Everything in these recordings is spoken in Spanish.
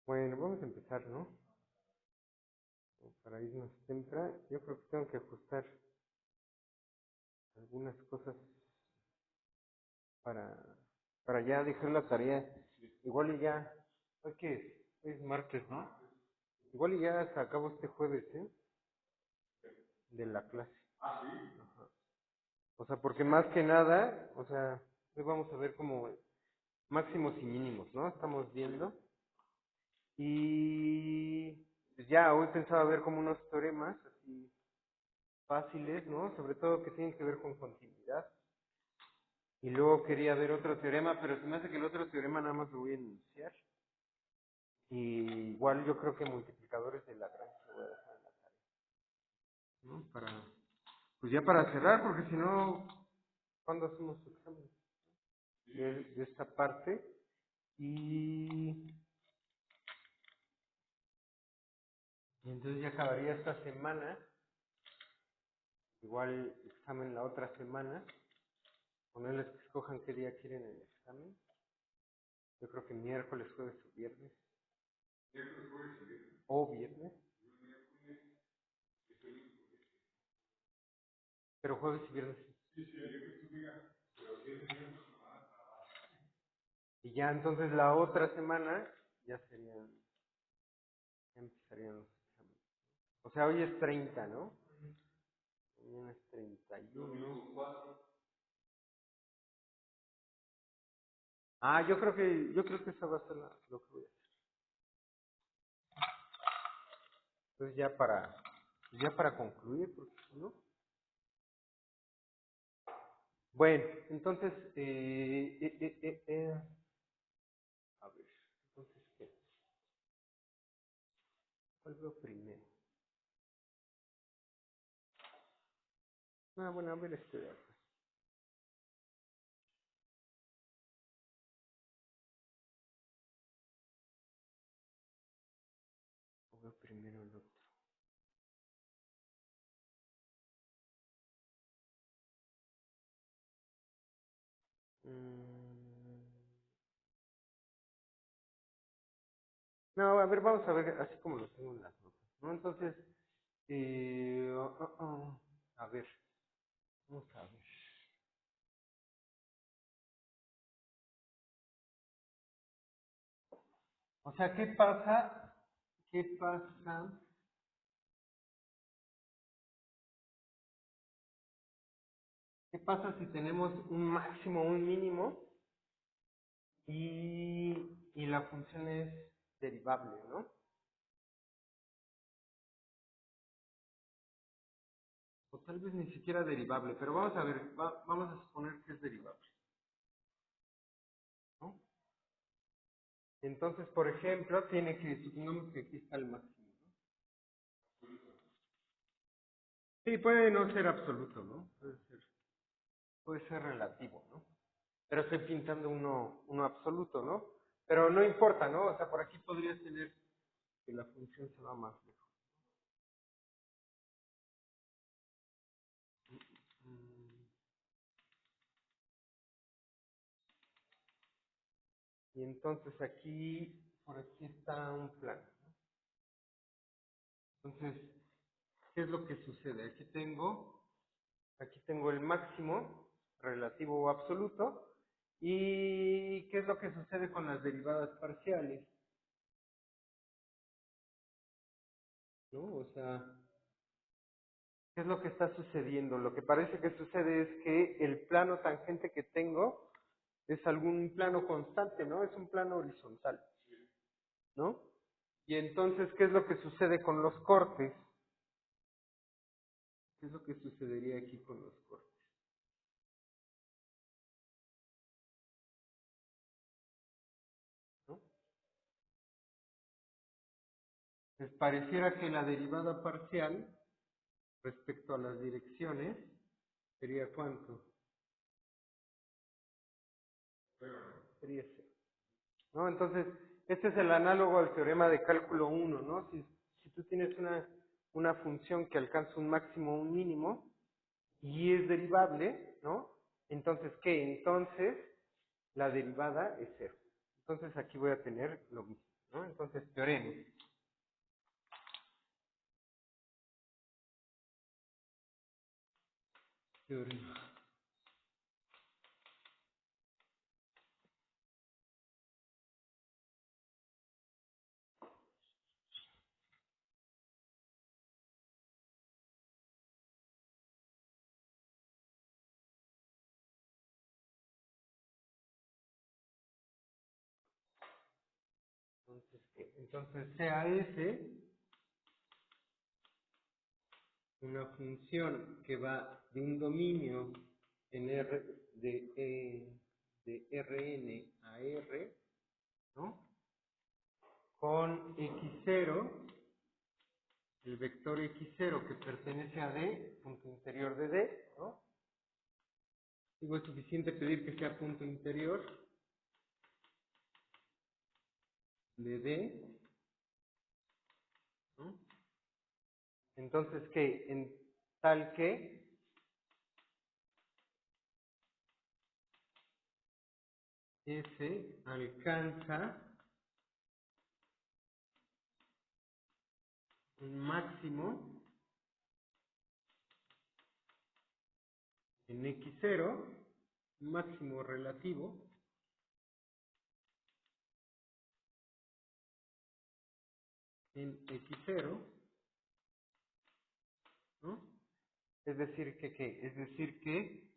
Bueno, vamos a empezar, ¿no? Para irnos temprano, yo creo que tengo que ajustar algunas cosas para, para ya dejar la tarea. Igual y ya, ¿hoy qué es? Hoy es martes, ¿no? Igual y ya se acabó este jueves, ¿eh? De la clase. Ajá. O sea, porque más que nada, o sea, hoy vamos a ver como máximos y mínimos, ¿no? Estamos viendo. Y pues ya hoy pensaba ver como unos teoremas así fáciles, ¿no? Sobre todo que tienen que ver con continuidad. Y luego quería ver otro teorema, pero se me hace que el otro teorema nada más lo voy a enunciar. Y igual yo creo que multiplicadores de Lagrange lo voy a dejar en la tarea, ¿no? Pues ya para cerrar, porque si no, ¿cuándo hacemos su examen? De esta parte. Y, y entonces ya acabaría esta semana. Igual examen la otra semana. Ponerles que escojan qué día quieren el examen. Yo creo que miércoles, jueves o viernes. O viernes. Pero jueves y viernes. Y ya entonces la otra semana ya serían, ya empezarían los exámenes. O sea, hoy es 30, ¿no? Mañana es 31. Ah, yo creo que esa va a ser lo que voy a hacer. Entonces ya para concluir, porque si no. Bueno, entonces, a ver, entonces, ¿qué? ¿Cuál veo primero? Ah, bueno, a ver este de acá. O veo primero el otro. Mm, No, a ver, vamos a ver así como lo tengo en las notas, ¿no? Entonces, a ver, vamos a ver. O sea, ¿qué pasa? ¿Qué pasa? ¿Qué pasa si tenemos un máximo, un mínimo y la función es derivable, ¿no? O tal vez ni siquiera derivable, pero vamos a ver, vamos a suponer que es derivable, ¿no? Entonces, por ejemplo, supongamos que aquí está el máximo, ¿no? Sí, puede no ser absoluto, ¿no? Puede ser relativo, ¿no? Pero estoy pintando uno absoluto, ¿no? Pero no importa, ¿no? O sea, por aquí podría tener que la función se va más lejos. Mm, Y entonces aquí, por aquí está un plano, ¿no? Entonces, ¿qué es lo que sucede? Aquí tengo el máximo relativo o absoluto. ¿Y qué es lo que sucede con las derivadas parciales? ¿No? O sea, ¿qué es lo que está sucediendo? Lo que parece que sucede es que el plano tangente que tengo es algún plano constante, ¿no? Es un plano horizontal, ¿no? Y entonces, ¿qué es lo que sucede con los cortes? ¿Qué es lo que sucedería aquí con los cortes? ¿No? Les pareciera que la derivada parcial respecto a las direcciones sería ¿cuánto? Sería cero, ¿no? Entonces, este es el análogo al teorema de cálculo 1, ¿no? Si tú tienes una función que alcanza un máximo o un mínimo y es derivable, ¿no? Entonces, ¿qué? Entonces, la derivada es cero. Entonces, aquí voy a tener lo mismo. ¿no? Entonces, teorema. Teorema. Entonces, ¿qué? Entonces, CAF, una función que va de un dominio en R de Rn a R, ¿no? Con x0, el vector x0 que pertenece a D, punto interior de D, ¿no? Digo, es suficiente pedir que sea punto interior de D, ¿no? Entonces, ¿qué? En tal que F alcanza un máximo en x0, un máximo relativo en x0, ¿no? Es decir, que ¿qué? Es decir, que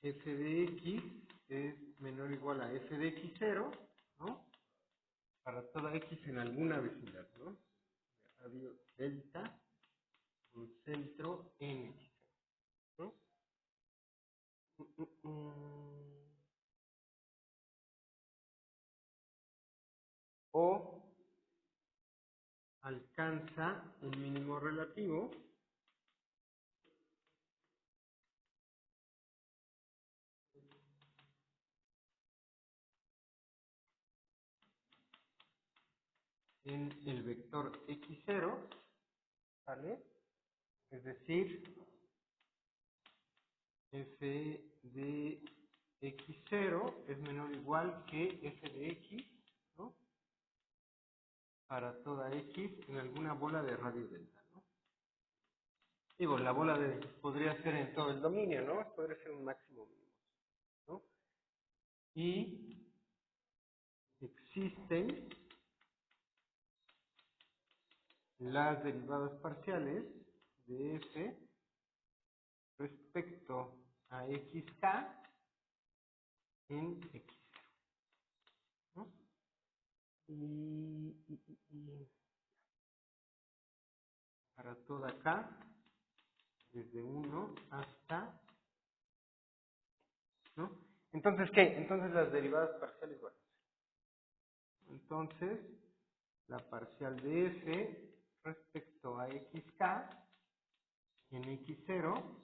f de x es menor o igual a f de x0, ¿no? Para toda x en alguna vecindad, ¿no? Radio delta, un centro en x, ¿no? O alcanza un mínimo relativo en el vector x0, ¿vale? Es decir, f de x0 es menor o igual que f de x, ¿no? Para toda x en alguna bola de radio delta, ¿no? Digo, la bola de podría ser en todo el dominio, ¿no? Podría ser un máximo mínimo, ¿no? Y existen las derivadas parciales de f respecto a xk en x, ¿no? Y para toda k, desde 1 hasta, ¿no? Entonces, ¿qué? Entonces las derivadas parciales, bueno. Entonces, la parcial de f respecto a xk en x0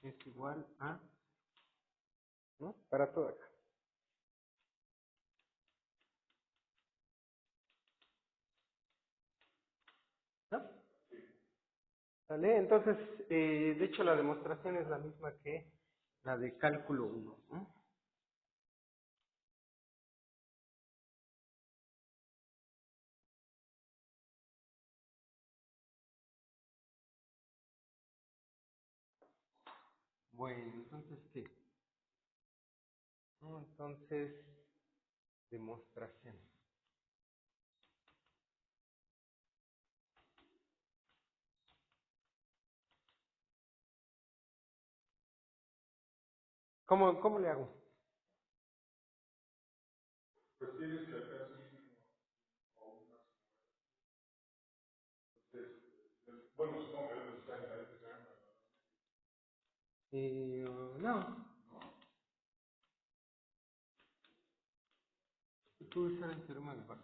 es igual a, ¿no? Para toda k, ¿no? ¿Vale? Entonces, de hecho, la demostración es la misma que la de cálculo 1, ¿no? Bueno, entonces, ¿qué? ¿No? Entonces, demostración. ¿Cómo le hago? Pues tienes que acá bueno, supongo que debe estar en la descripción. No, tú usar el teorema de Barrow.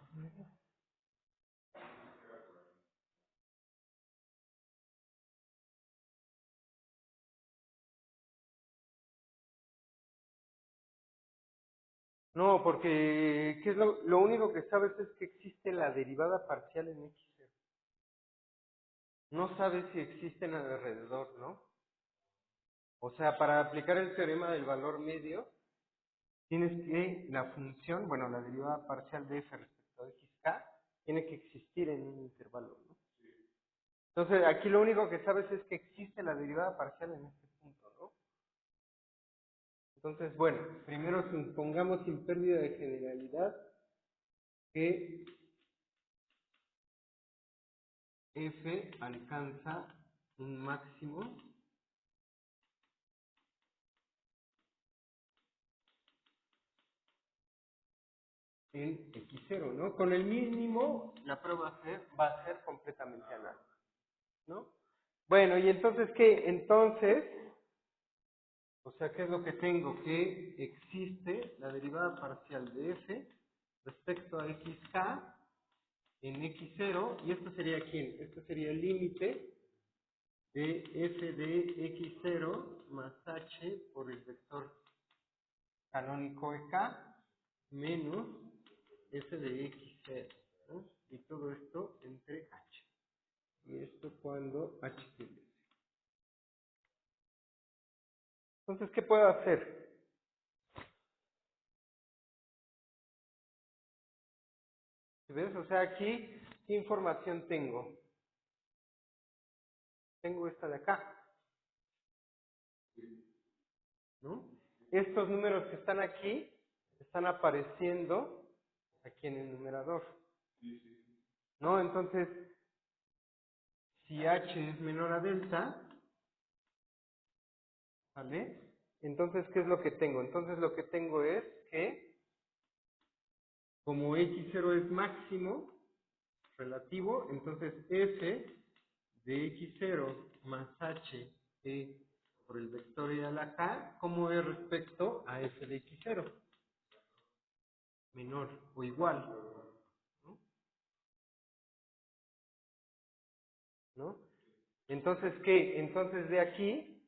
No, porque ¿qué es lo único que sabes es que existe la derivada parcial en x0. No sabes si existen alrededor, ¿no? O sea, para aplicar el teorema del valor medio, tienes que la función, bueno, la derivada parcial de f respecto a xk, tiene que existir en un intervalo, ¿no? Entonces, aquí lo único que sabes es que existe la derivada parcial en este punto, ¿no? Entonces, bueno, primero supongamos sin pérdida de generalidad que f alcanza un máximo en x0, ¿no? Con el mínimo, la prueba va a ser completamente análoga, ¿no? Bueno, ¿y entonces qué? Entonces, o sea, ¿qué es lo que tengo? Que existe la derivada parcial de f respecto a xk en x0, y esto sería ¿quién? Esto sería el límite de f de x0 más h por el vector canónico ek menos f de x0, ¿no? Y todo esto entre h. Y esto cuando h tiende. Entonces, ¿qué puedo hacer? ¿Ves? O sea, aquí, ¿qué información tengo? Tengo esta de acá, ¿no? Estos números que están aquí están apareciendo aquí en el numerador, ¿no? Entonces, si h es menor a delta, ¿vale? Entonces, ¿qué es lo que tengo? Entonces, lo que tengo es que, como x0 es máximo relativo, entonces f de x0 más h por el vector e a la k, ¿cómo es respecto a f de x0? Menor o igual, ¿no? ¿No? Entonces, ¿qué? Entonces, de aquí,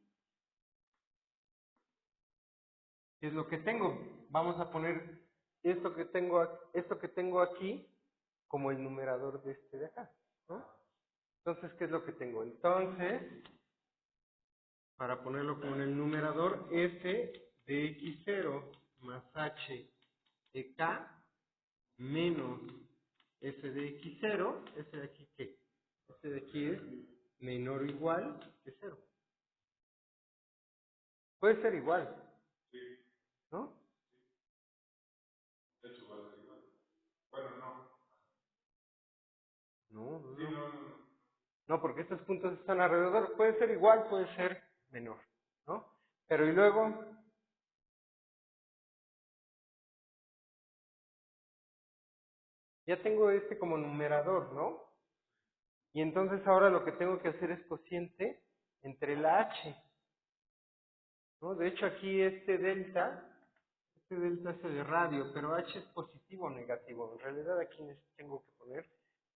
¿qué es lo que tengo? Vamos a poner esto que tengo aquí como el numerador de este de acá, ¿no? Entonces, ¿qué es lo que tengo? Entonces, para ponerlo como en el numerador, f de x0 más h de k menos f de x0, ¿este de aquí qué? Este de aquí es menor o igual que 0. Puede ser igual, ¿no? No, no, no. No, porque estos puntos están alrededor. Puede ser igual, puede ser menor, ¿no? Pero y luego, ya tengo este como numerador, ¿no? Y entonces ahora lo que tengo que hacer es cociente entre la h, ¿no? De hecho aquí este delta es de radio, pero h es positivo o negativo. En realidad aquí tengo que poner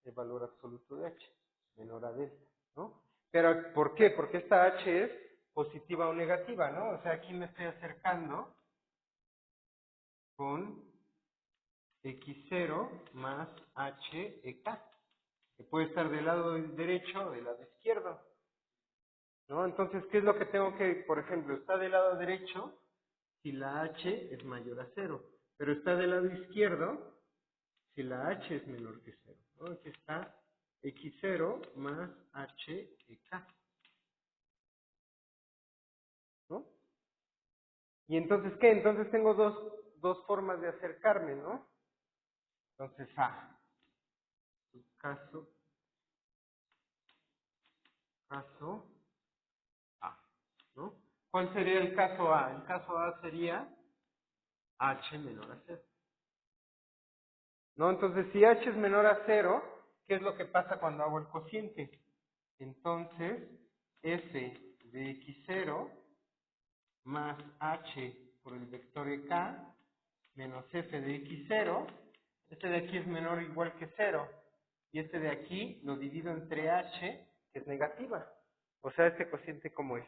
el valor absoluto de h, menor a delta, ¿no? Pero ¿por qué? Porque esta h es positiva o negativa, ¿no? O sea, aquí me estoy acercando con x0 más h ek, que puede estar del lado derecho o del lado izquierdo, ¿no? Entonces, ¿qué es lo que tengo que, por ejemplo, está del lado derecho si la h es mayor a 0, pero está del lado izquierdo si la h es menor que 0, ¿no? Aquí está x0 más h ek, ¿no? Y entonces, ¿qué? Entonces tengo dos formas de acercarme, ¿no? Entonces, caso A, ¿no? ¿Cuál sería el caso A? El caso A sería h menor a 0, ¿no? Entonces, si h es menor a 0, ¿qué es lo que pasa cuando hago el cociente? Entonces, f de x0 más h por el vector ek menos f de x0, este de aquí es menor o igual que 0, y este de aquí lo divido entre h, que es negativa. O sea, este cociente, ¿cómo es?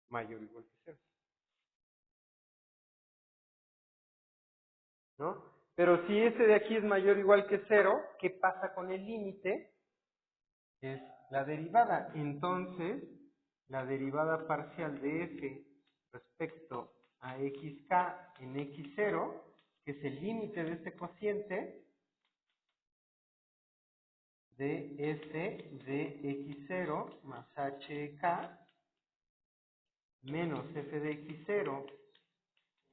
Mayor o igual que 0, ¿no? Pero si este de aquí es mayor o igual que 0, ¿qué pasa con el límite? Es la derivada. Entonces, la derivada parcial de f respecto a xk en x0, que es el límite de este cociente, de f de x0 más hk menos f de x0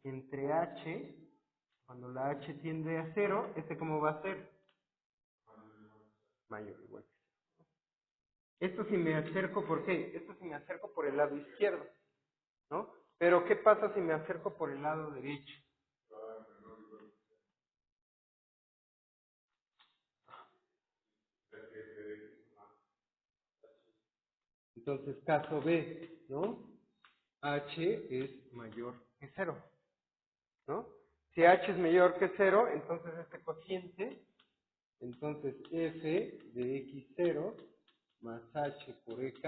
entre h, cuando la h tiende a 0, ¿cómo va a ser? Mayor o igual. Esto si me acerco, ¿por qué? Esto si me acerco por el lado izquierdo, ¿no? Pero ¿qué pasa si me acerco por el lado derecho? Entonces, caso B, ¿no? H es mayor que 0, ¿no? Si H es mayor que 0, entonces este cociente, entonces f de x0 más h por ek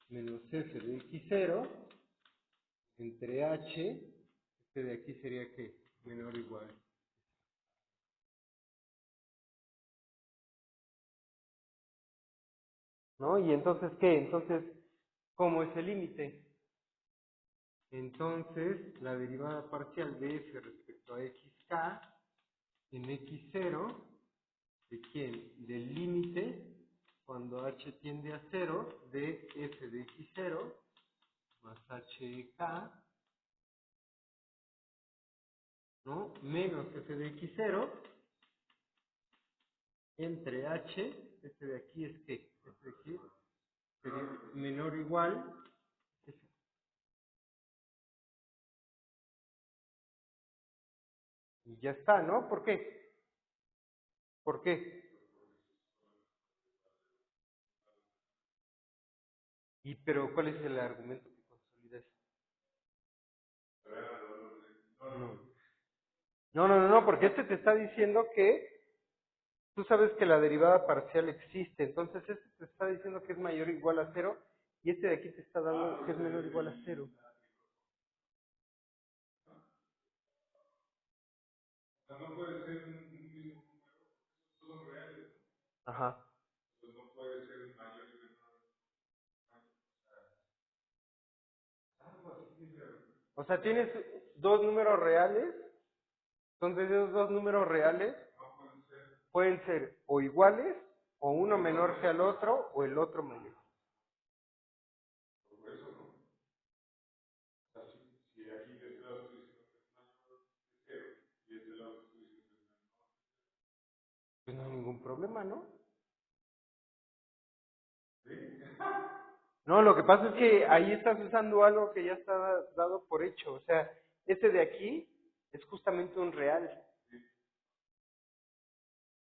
menos f de x0 entre h, de aquí sería que menor o igual. ¿No? Y entonces, ¿qué? Entonces, ¿cómo es el límite? Entonces, la derivada parcial de f respecto a xk en x0, ¿de quién? Del límite, cuando h tiende a 0, de f de x0 más hk, ¿no? Menos f de x0 entre h, de aquí es que, de aquí sería menor o igual, y ya está, ¿no? ¿Por qué? ¿Por qué? Pero ¿cuál es el argumento que consolida eso? No. No, porque te está diciendo que tú sabes que la derivada parcial existe, entonces te está diciendo que es mayor o igual a 0, y de aquí te está dando que es menor o igual a 0. No puede ser un mismo número, son reales. Ajá. Entonces no puede ser mayor y menor. O sea, tienes dos números reales, entonces esos dos números reales pueden ser o iguales, o uno menor que al otro, o el otro mayor. Por eso no. O sea, si aquí de este lado estoy diciendo que es mayor que 0, y de este lado estoy diciendo que es menor, pues no hay ningún problema, ¿no? ¿Sí? No, lo que pasa es que ahí estás usando algo que ya está dado por hecho. O sea, de aquí es justamente un real.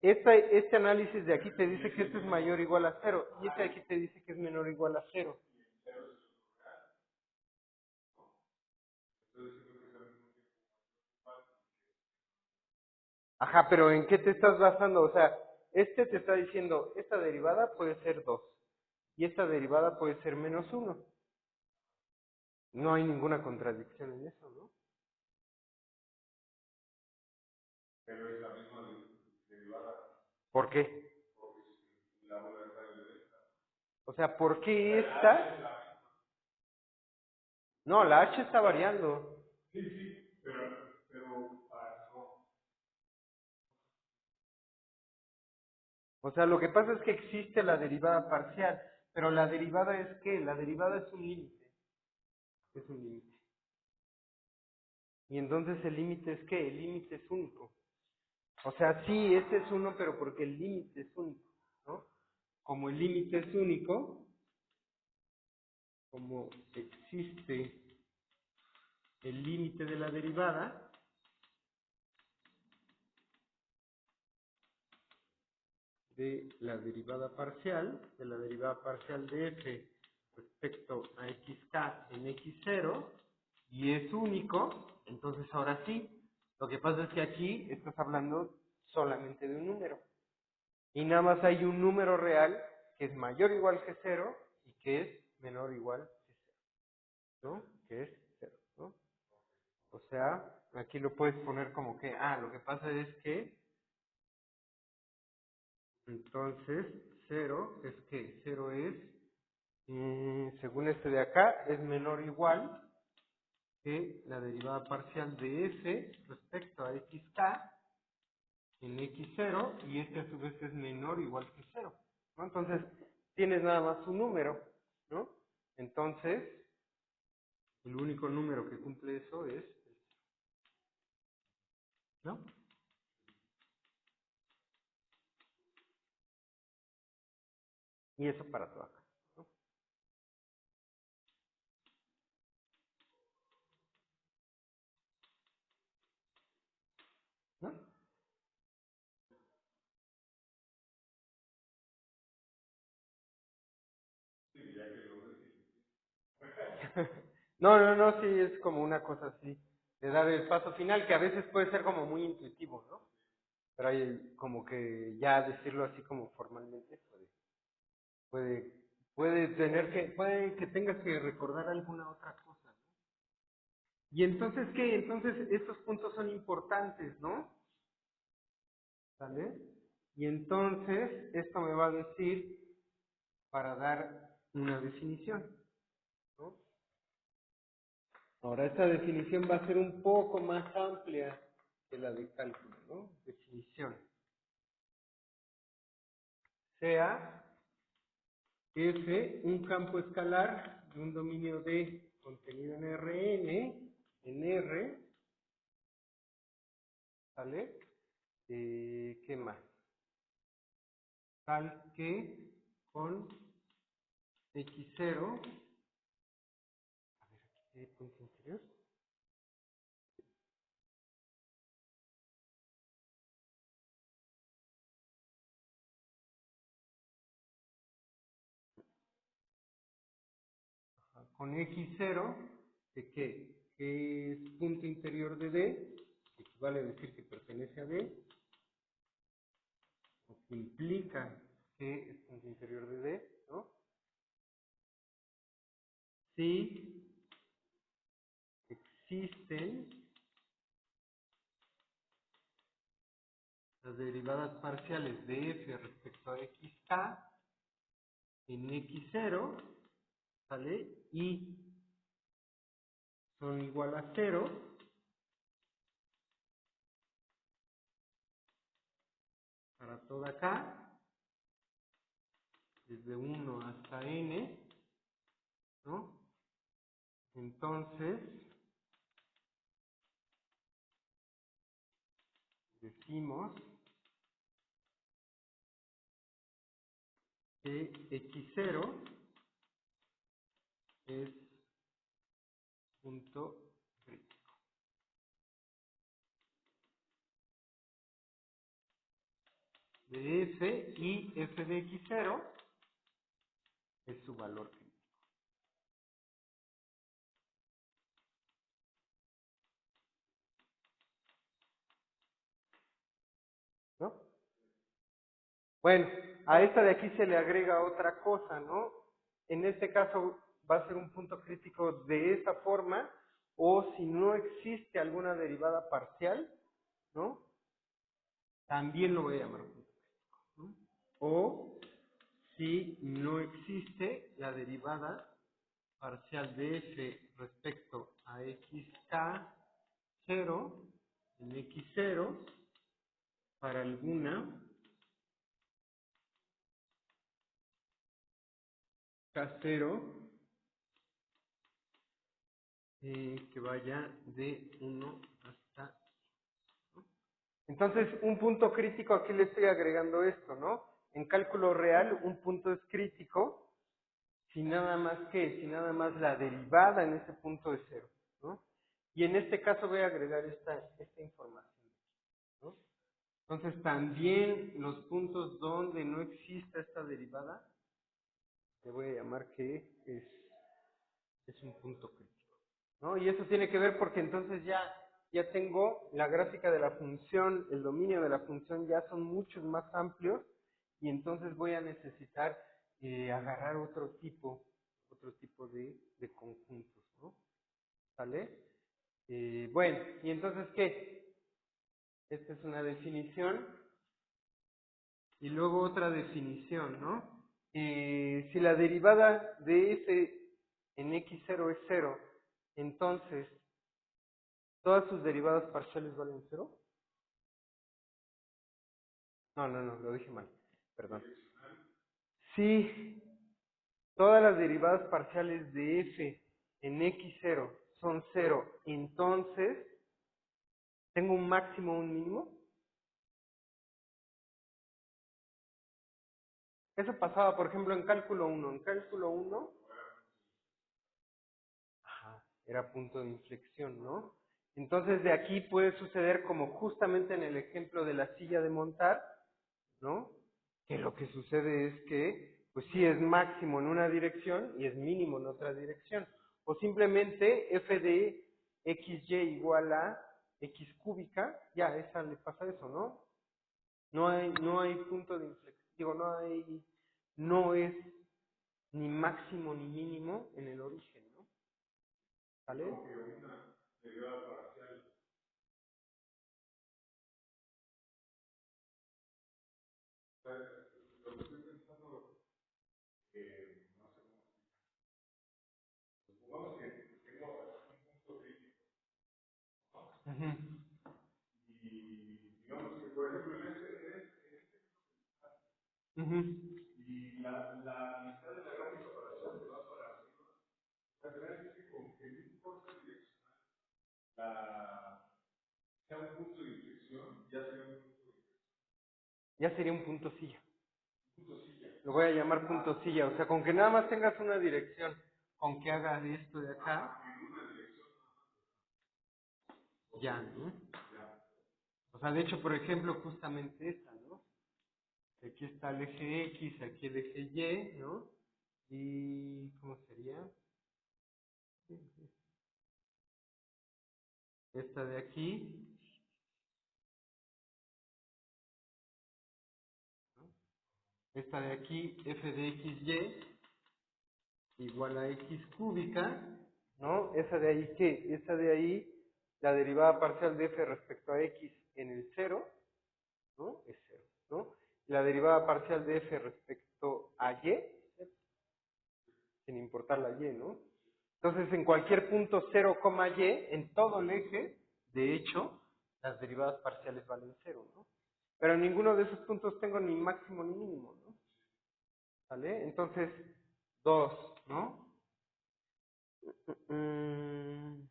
Este análisis de aquí te dice que esto es mayor o igual a 0, y de aquí te dice que es menor o igual a 0. Ajá, pero ¿en qué te estás basando? O sea, te está diciendo, esta derivada puede ser 2, y esta derivada puede ser menos 1. No hay ninguna contradicción en eso, ¿no? Pero es la misma derivada. ¿Por qué? Porque la bola de radio de esta. O sea, ¿por qué esta? No, la h está variando. Sí, sí, pero no. O sea, lo que pasa es que existe la derivada parcial, pero la derivada es ¿qué? La derivada es un límite. Es un límite. Y entonces el límite es ¿qué? El límite es único. O sea, sí, este es uno, pero porque el límite es único, ¿no? Como el límite es único, como existe el límite de la derivada, de la derivada parcial de f respecto a xk en x0, y es único, entonces ahora sí, lo que pasa es que aquí estás hablando solamente de un número, y nada más hay un número real que es mayor o igual que 0 y que es menor o igual que 0, ¿no? Que es 0, ¿no? O sea, aquí lo puedes poner como que, lo que pasa es que, entonces, 0 es que 0 es, según de acá, es menor o igual que la derivada parcial de f respecto a xk en x0 y este a su vez es menor o igual que 0, ¿no? Entonces, tienes nada más un número, ¿no? Entonces, el único número que cumple eso es el 0, ¿no? Y eso para toda acá, ¿no? ¿No? No, no, no, sí, es como una cosa así, de dar el paso final, que a veces puede ser como muy intuitivo, ¿no? Pero hay como que ya decirlo así como formalmente puede, puede que tengas que recordar alguna otra cosa, ¿no? Y entonces, ¿qué? Entonces, estos puntos son importantes, ¿no? ¿Sale? Y entonces, esto me va a decir para dar una definición, ¿no? Ahora, esta definición va a ser un poco más amplia que la de cálculo, ¿no? Definición. Sea F un campo escalar de un dominio D contenido en Rn, en R, ¿sale? ¿Qué más? Tal que con x0, a ver, aquí punto interior, con x0, ¿de qué? Que es punto interior de D, que equivale a decir que pertenece a D, o que implica que es punto interior de D, ¿no? Si existen las derivadas parciales de f respecto a xk en x0, ¿sale? Y son igual a 0 para toda k, desde 1 hasta n, ¿no? Entonces, decimos que x0 es punto crítico de f y f de x0 es su valor crítico, ¿no? Bueno, a esta de aquí se le agrega otra cosa, ¿no? En este caso va a ser un punto crítico de esa forma, o si no existe alguna derivada parcial, ¿no? También lo voy a llamar punto crítico, ¿no? O si no existe la derivada parcial de f respecto a xk0 en x0 para alguna k0 que vaya de 1 hasta... Entonces, un punto crítico, aquí le estoy agregando esto, ¿no? En cálculo real, un punto es crítico si nada más que, si nada más la derivada en ese punto es 0, ¿no? Y en este caso voy a agregar esta información, ¿no? Entonces, también los puntos donde no exista esta derivada, le voy a llamar que es un punto crítico, ¿no? Y eso tiene que ver porque entonces ya tengo la gráfica de la función, el dominio de la función ya son muchos más amplios y entonces voy a necesitar agarrar otro tipo de conjuntos, ¿no? ¿Sale? Bueno, y entonces, ¿qué? Esta es una definición y luego otra definición, ¿no? Si la derivada de f en x0 es 0, entonces todas sus derivadas parciales valen 0. No, lo dije mal. Perdón. Si todas las derivadas parciales de f en x0 son 0, entonces tengo un máximo o un mínimo. Eso pasaba, por ejemplo, en cálculo 1. En cálculo 1, ajá, era punto de inflexión, ¿no? Entonces de aquí puede suceder como justamente en el ejemplo de la silla de montar, ¿no? Que lo que sucede es que, pues sí es máximo en una dirección y es mínimo en otra dirección. O simplemente f de xy igual a x cúbica, ya, esa le pasa eso, ¿no? No hay punto de inflexión, digo, no es ni máximo ni mínimo en el origen, ¿no? ¿Vale? Ujú. Ujú. Ya sería un punto silla. Lo voy a llamar punto silla. O sea, con que nada más tengas una dirección, con que hagas esto de acá, ya, ¿no? O sea, de hecho, por ejemplo, justamente esta, ¿no? Aquí está el eje X, aquí el eje Y, ¿no? Y, ¿cómo sería? Esta de aquí, ¿no? Esta de aquí, f de xy, igual a x cúbica, ¿no? Esa de ahí, ¿qué? Esa de ahí, la derivada parcial de f respecto a x en el cero, ¿no? Es cero, ¿no? La derivada parcial de f respecto a y, sin importar la y, ¿no? Entonces, en cualquier punto 0, y, en todo el eje, de hecho, las derivadas parciales valen cero, ¿no? Pero en ninguno de esos puntos tengo ni máximo ni mínimo, ¿no? ¿Vale? Entonces, 2, ¿no? Mm,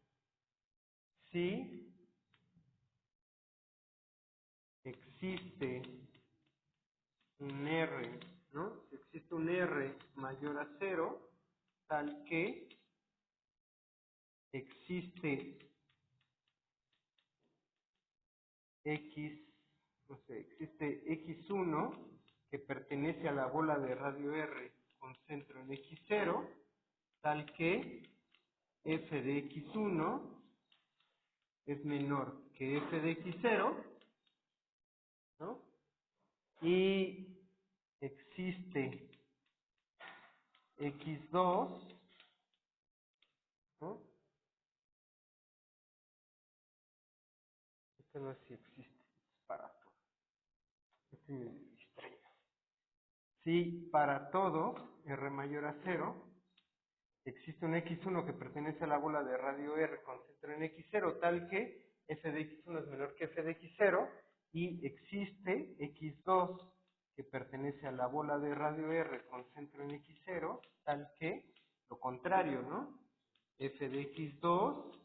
si existe un R, ¿no? Si existe un R mayor a cero, tal que existe X, no sé, existe X1 que pertenece a la bola de radio R con centro en X0, tal que f de X1 es menor que f de X0, ¿no? Y existe X2, ¿no? Este no es si existe, es para todo. Este me distrae. Si para todo R mayor a cero existe un X1 que pertenece a la bola de radio R con centro en X0, tal que f de X1 es menor que f de X0, y existe X2 que pertenece a la bola de radio R con centro en X0, tal que lo contrario, ¿no? F de X2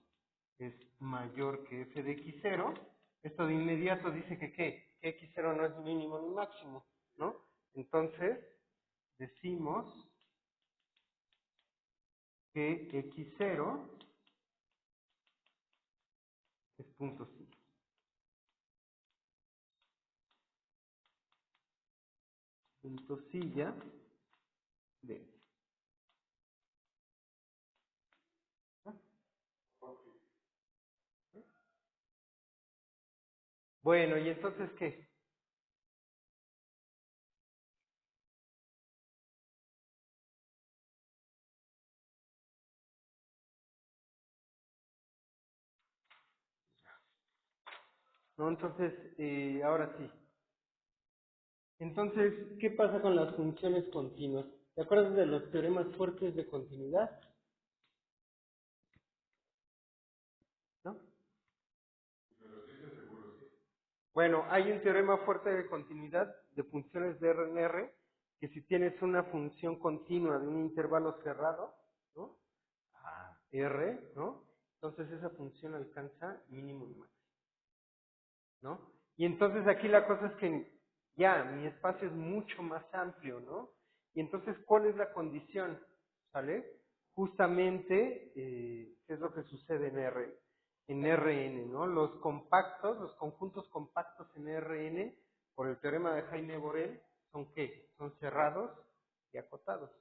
es mayor que f de X0. Esto de inmediato dice que ¿qué? Que X0 no es mínimo ni máximo, ¿no? Entonces, decimos que X0 es punto silla. Punto silla de. Bueno, ¿y entonces qué? No, entonces, ahora sí. Entonces, ¿qué pasa con las funciones continuas? ¿Te acuerdas de los teoremas fuertes de continuidad? ¿No? Bueno, hay un teorema fuerte de continuidad de funciones de R en R, que si tienes una función continua de un intervalo cerrado, ¿no? A R, ¿no? Entonces esa función alcanza mínimo y máximo, ¿no? Y entonces aquí la cosa es que ya, mi espacio es mucho más amplio, ¿no? Y entonces, ¿cuál es la condición? ¿Sale? Justamente, ¿qué es lo que sucede en R? En Rn, ¿no? Los compactos, los conjuntos compactos en Rn, por el teorema de Jaime Borel, ¿son qué? Son cerrados y acotados,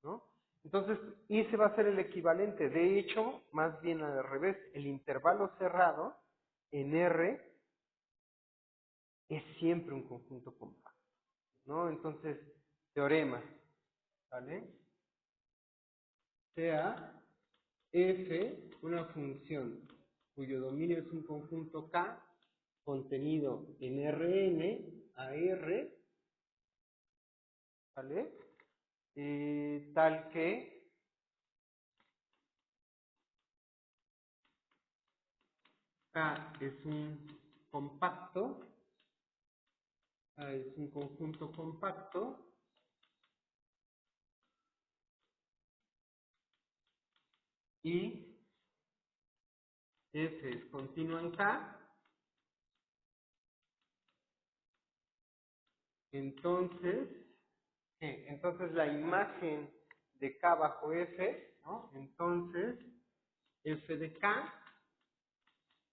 ¿no? Entonces, ese va a ser el equivalente. De hecho, más bien al revés, el intervalo cerrado en R es siempre un conjunto compacto, ¿no? Entonces, teorema, ¿vale? Sea f una función cuyo dominio es un conjunto K contenido en Rn a R, ¿vale? Tal que K es un compacto, K es un conjunto compacto y F es continuo en K, entonces, ¿qué? Entonces la imagen de K bajo F, ¿no? Entonces, F de K,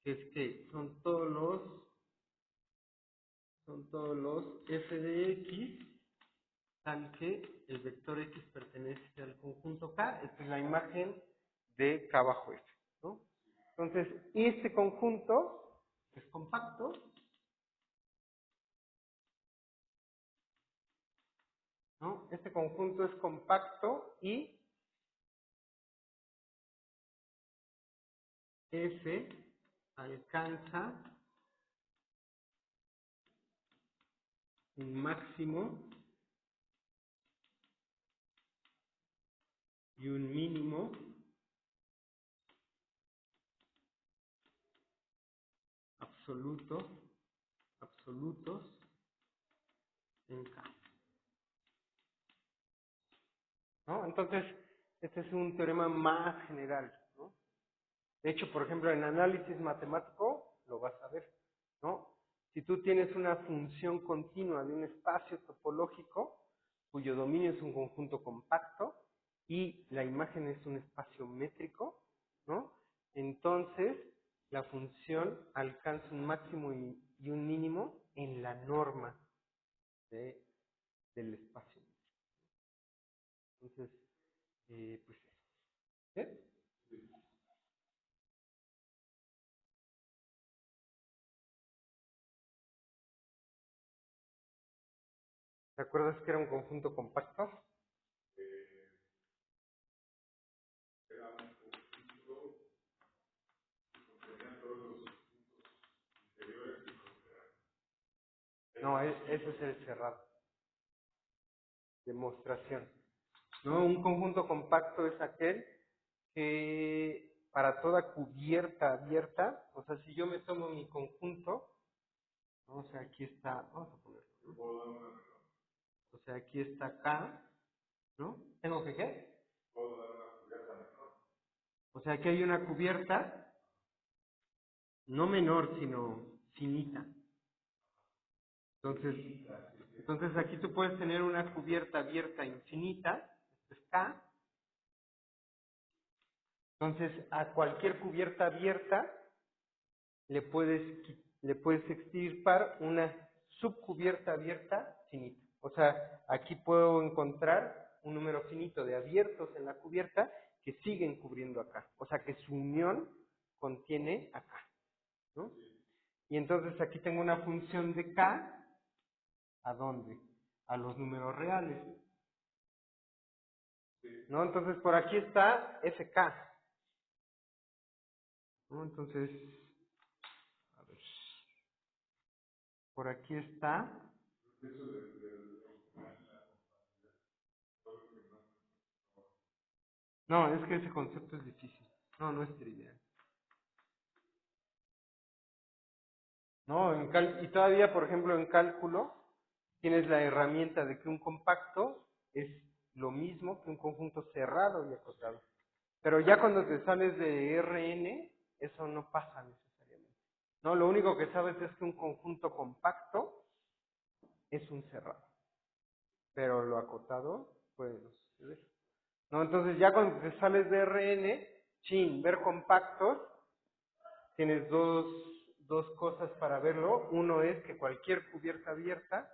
que es que son todos los F de X, tal que el vector X pertenece al conjunto K, esta es la imagen de K bajo F, ¿no? Entonces, este conjunto es compacto, ¿no? Este conjunto es compacto y F alcanza un máximo y un mínimo absolutos en K, ¿no? Entonces, este es un teorema más general, ¿no? De hecho, por ejemplo, en análisis matemático lo vas a ver, ¿no? Si tú tienes una función continua de un espacio topológico cuyo dominio es un conjunto compacto y la imagen es un espacio métrico, ¿no? Entonces, la función alcanza un máximo y un mínimo en la norma de, del espacio. Entonces, pues eso. ¿Sí? ¿Te acuerdas que era un conjunto compacto? No, ese es el cerrado. Demostración. ¿No? Un conjunto compacto es aquel que para toda cubierta abierta, o sea, si yo me tomo mi conjunto, ¿no? O sea, aquí está, vamos a ponerlo, ¿no? O sea, aquí está K, ¿no? ¿Tengo que qué? O sea, aquí hay una cubierta, no menor, sino finita. Entonces aquí tú puedes tener una cubierta abierta infinita, esto es K. Entonces, a cualquier cubierta abierta le puedes extirpar una subcubierta abierta finita. O sea, aquí puedo encontrar un número finito de abiertos en la cubierta que siguen cubriendo acá. O sea, que su unión contiene acá, ¿no? Y entonces aquí tengo una función de K, ¿a dónde? A los números reales, ¿no? Entonces por aquí está FK, ¿no? Entonces, a ver, por aquí está. No, es que ese concepto es difícil. No, no es trivial. ¿no? Y todavía, por ejemplo, en cálculo, tienes la herramienta de que un compacto es lo mismo que un conjunto cerrado y acotado. Pero ya cuando te sales de Rn, eso no pasa necesariamente. No, lo único que sabes es que un conjunto compacto es un cerrado. Pero lo acotado puede no suceder. ¿No? Entonces ya cuando te sales de Rn, ver compactos, tienes dos cosas para verlo. Uno es que cualquier cubierta abierta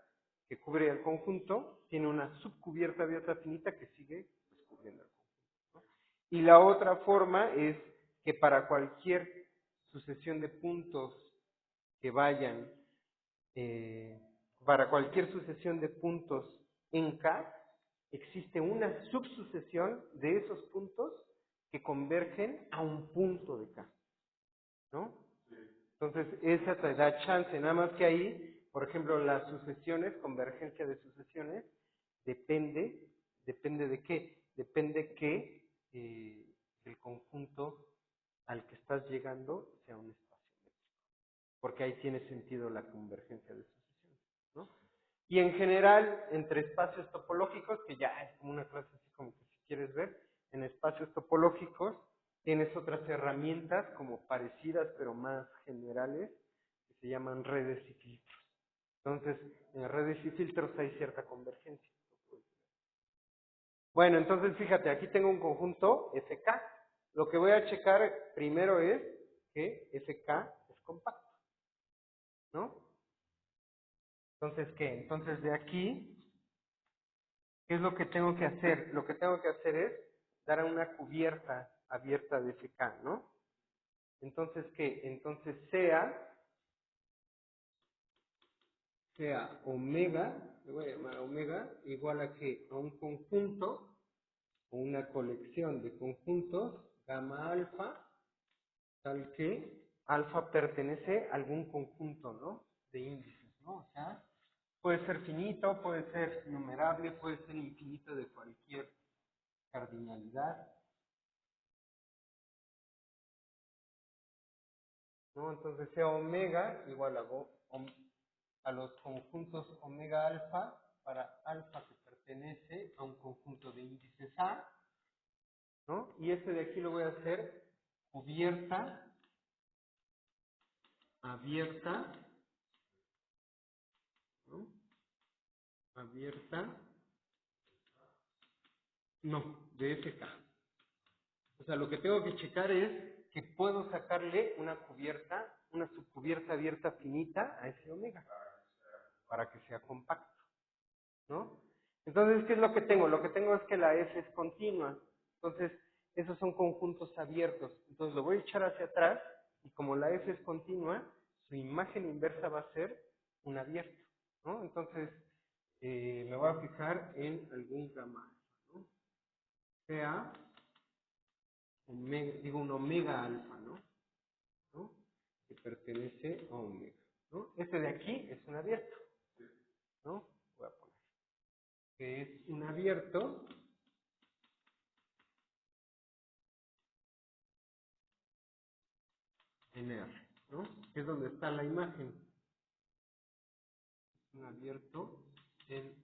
que cubre el conjunto tiene una subcubierta abierta finita que sigue pues, cubriendo el conjunto. ¿No? Y la otra forma es que para cualquier sucesión de puntos que vayan, eh, para cualquier sucesión de puntos en K, existe una subsucesión de esos puntos que convergen a un punto de K. ¿No? Entonces, esa te da chance, nada más que ahí, por ejemplo, las sucesiones, convergencia de sucesiones, depende de qué, depende que el conjunto al que estás llegando sea un espacio métrico, porque ahí tiene sentido la convergencia de sucesiones, ¿no? Y en general, entre espacios topológicos, que ya es como una clase así como que si quieres ver, en espacios topológicos tienes otras herramientas como parecidas pero más generales, que se llaman redes y filtros. Entonces, en redes y filtros hay cierta convergencia. Bueno, entonces fíjate, aquí tengo un conjunto FK. Lo que voy a checar primero es que FK es compacto, ¿no? Entonces, ¿qué? Entonces, de aquí, ¿qué es lo que tengo que hacer? Lo que tengo que hacer es dar una cubierta abierta de FK, ¿no? Entonces, ¿qué? Entonces, sea omega, le voy a llamar omega, igual a que a un conjunto o una colección de conjuntos gamma alfa, tal que alfa pertenece a algún conjunto, ¿no? De índices, ¿no? O sea, puede ser finito, puede ser numerable, puede ser infinito de cualquier cardinalidad, ¿no? Entonces sea omega igual a los conjuntos omega alfa para alfa que pertenece a un conjunto de índices A, ¿no? Y este de aquí lo voy a hacer cubierta, abierta, ¿no? Abierta, no, de FK. O sea, lo que tengo que checar es que puedo sacarle una cubierta, una subcubierta abierta finita a ese omega, para que sea compacto, ¿no? Entonces, ¿qué es lo que tengo? Lo que tengo es que la F es continua. Entonces, esos son conjuntos abiertos. Entonces, lo voy a echar hacia atrás y como la F es continua, su imagen inversa va a ser un abierto, ¿no? Entonces, me voy a fijar en algún gamma, ¿no? Sea omega, digo un omega alfa, ¿no? ¿No? Que pertenece a omega, ¿no? Este de aquí es un abierto, ¿no? Voy a poner que es un abierto en R, ¿no? Que es donde está la imagen. Un abierto en R,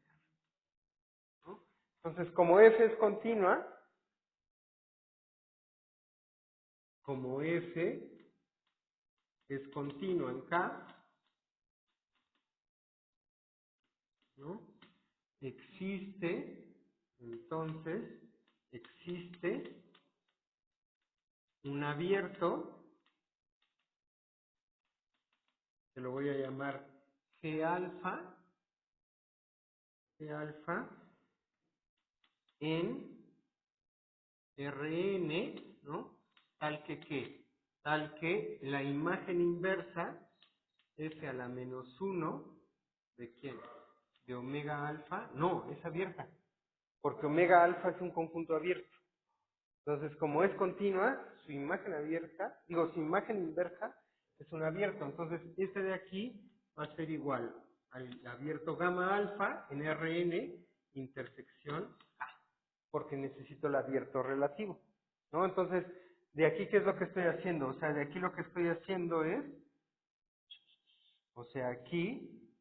¿no? Entonces, como F es continua, como F es continua en K, ¿no? Existe, entonces, existe un abierto, que lo voy a llamar G alfa, en Rn, ¿no? Tal que la imagen inversa F a la menos 1, ¿de quién? De omega alfa, no, es abierta, porque omega alfa es un conjunto abierto. Entonces, como es continua, su imagen abierta, digo, su imagen inversa es un abierto. Entonces, este de aquí va a ser igual al abierto gamma alfa en Rn intersección A, porque necesito el abierto relativo, ¿no? Entonces, de aquí, ¿qué es lo que estoy haciendo? O sea, de aquí lo que estoy haciendo es O sea, aquí,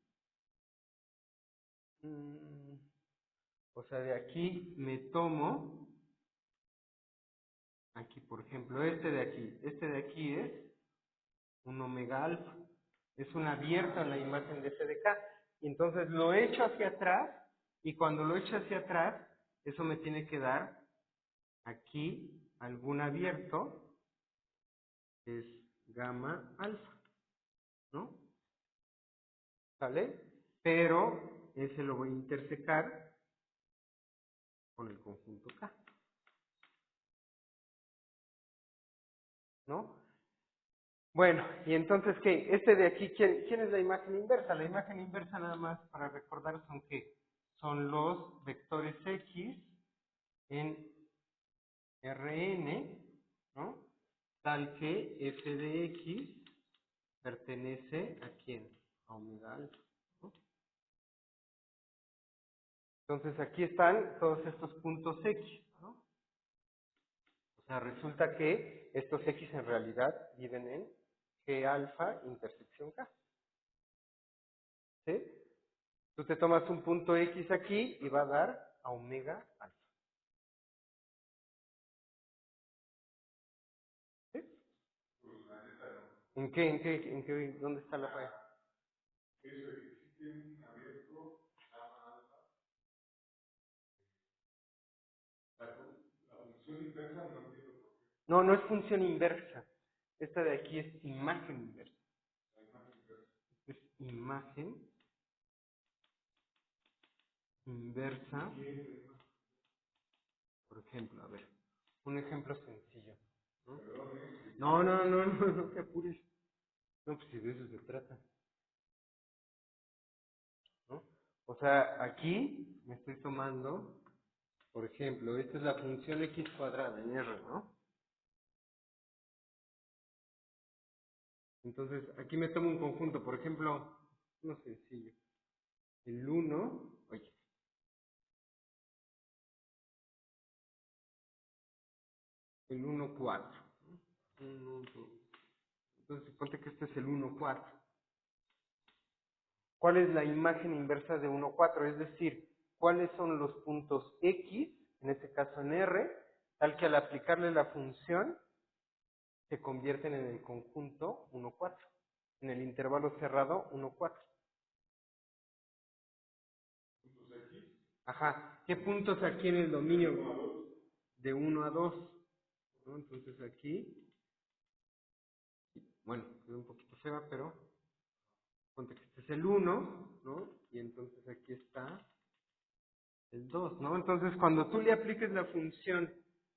o sea, de aquí me tomo, aquí por ejemplo, este de aquí es un omega alfa, es un abierto en la imagen de SDK, y entonces lo echo hacia atrás, y cuando lo echo hacia atrás, eso me tiene que dar aquí algún abierto, es gamma alfa, ¿no? ¿Sale? Pero ese lo voy a intersecar con el conjunto K, ¿no? Bueno, y entonces, ¿qué? Este de aquí, ¿quién es la imagen inversa? La imagen inversa, nada más para recordar, ¿son qué? Son los vectores X en Rn, ¿no? Tal que f de X pertenece a quién? A omega alfa, ¿no? Entonces aquí están todos estos puntos X, ¿no? O sea, resulta que estos X en realidad viven en G alfa intersección K, ¿sí? Tú te tomas un punto X aquí y va a dar a omega alfa, ¿sí? ¿Dónde está la falla? Eso existe abierto alfa. La función inversa no entiendo por qué. No, no es función inversa. Esta de aquí es imagen inversa. La imagen inversa. Es imagen inversa. Por ejemplo, a ver, un ejemplo sencillo, ¿no? No te apures. No, pues si de eso se trata, ¿no? O sea, aquí me estoy tomando, por ejemplo, esta es la función x cuadrada en R, ¿no? Entonces, aquí me tomo un conjunto, por ejemplo, uno sencillo. El 1, oye, el 1, 4. 1, 2. Entonces, ponte que este es el 1, 4. ¿Cuál es la imagen inversa de 1, 4? Es decir, ¿cuáles son los puntos X, en este caso en R, tal que al aplicarle la función se convierten en el conjunto 1, 4, en el intervalo cerrado 1, 4. ¿Puntos X? Ajá. ¿Qué puntos aquí en el dominio? De 1 a 2. ¿No? Entonces aquí, bueno, quedó un poquito fea, pero ponte que este es el 1, ¿no? Y entonces aquí está el 2, ¿no? Entonces, cuando tú le apliques la función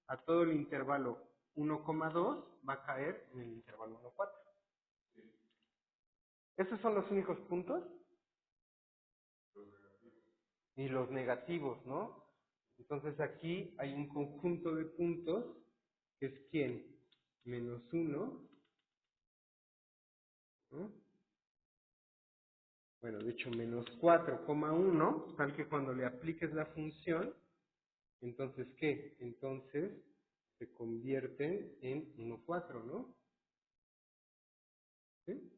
a todo el intervalo 1,2, va a caer en el intervalo 1,4. ¿Esos son los únicos puntos? Y los negativos, ¿no? Entonces aquí hay un conjunto de puntos, que es ¿quién? Menos 1, ¿no? Bueno, de hecho, menos 4,1, tal que cuando le apliques la función, entonces, ¿qué? Entonces, se convierten en 1,4, ¿no? ¿Sí?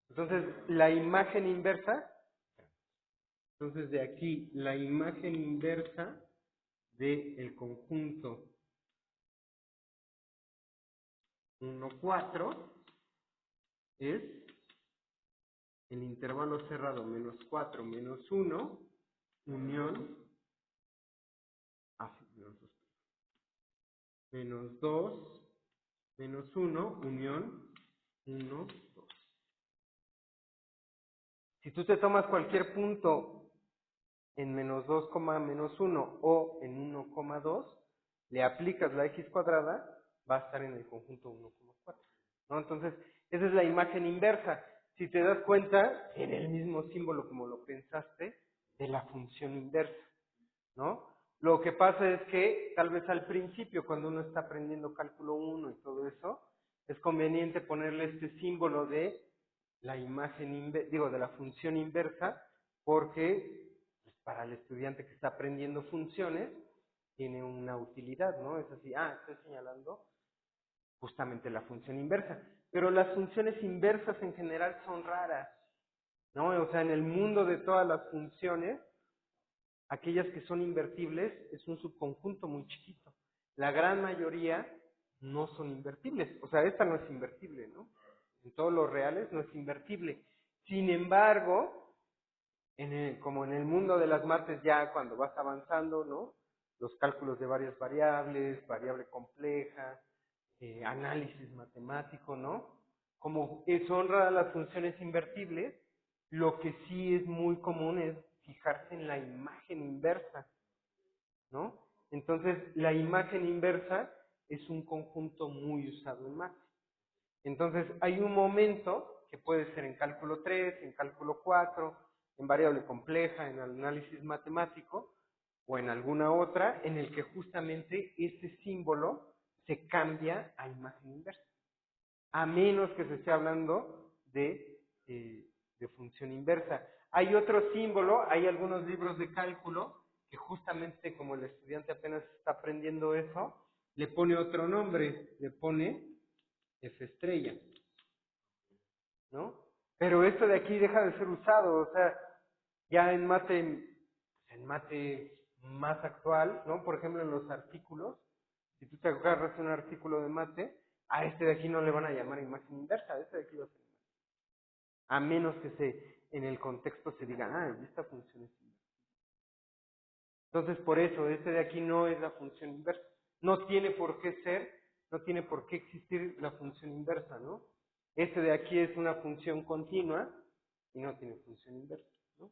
Entonces, la imagen inversa, entonces de aquí, la imagen inversa del conjunto 1, 4 es el intervalo cerrado menos 4 menos 1, unión, menos 2, menos 1, unión, 1, 2. Si tú te tomas cualquier punto en menos 2, menos 1 o en 1,2, le aplicas la x cuadrada, va a estar en el conjunto 1,4, ¿no? Entonces, esa es la imagen inversa. Si te das cuenta, en el mismo símbolo como lo pensaste, de la función inversa, ¿no? Lo que pasa es que tal vez al principio, cuando uno está aprendiendo cálculo 1 y todo eso, es conveniente ponerle este símbolo de la imagen, de la función inversa, porque pues, para el estudiante que está aprendiendo funciones, tiene una utilidad, ¿no? Es así, estoy señalando justamente la función inversa. Pero las funciones inversas en general son raras, ¿no? O sea, en el mundo de todas las funciones, aquellas que son invertibles es un subconjunto muy chiquito. La gran mayoría no son invertibles. O sea, esta no es invertible, ¿no? En todos los reales no es invertible. Sin embargo, como en el mundo de las mates ya cuando vas avanzando, ¿no? Los cálculos de varias variables, variable compleja, análisis matemático, ¿no? Como son raras las funciones invertibles, lo que sí es muy común es fijarse en la imagen inversa, ¿no? Entonces, la imagen inversa es un conjunto muy usado en mate. Entonces, hay un momento que puede ser en cálculo 3, en cálculo 4, en variable compleja, en análisis matemático o en alguna otra, en el que justamente ese símbolo se cambia a imagen inversa. A menos que se esté hablando de función inversa. Hay otro símbolo, hay algunos libros de cálculo que justamente como el estudiante apenas está aprendiendo eso, le pone otro nombre, le pone F estrella, ¿no? Pero esto de aquí deja de ser usado, o sea, ya en mate más actual, ¿no? Por ejemplo, en los artículos, si tú te agarras un artículo de mate, a este de aquí no le van a llamar imagen inversa, a este de aquí va a ser imagen. A menos que en el contexto se diga, esta función es inversa. Entonces, por eso, este de aquí no es la función inversa. No tiene por qué ser, no tiene por qué existir la función inversa, ¿no? Este de aquí es una función continua y no tiene función inversa, ¿no?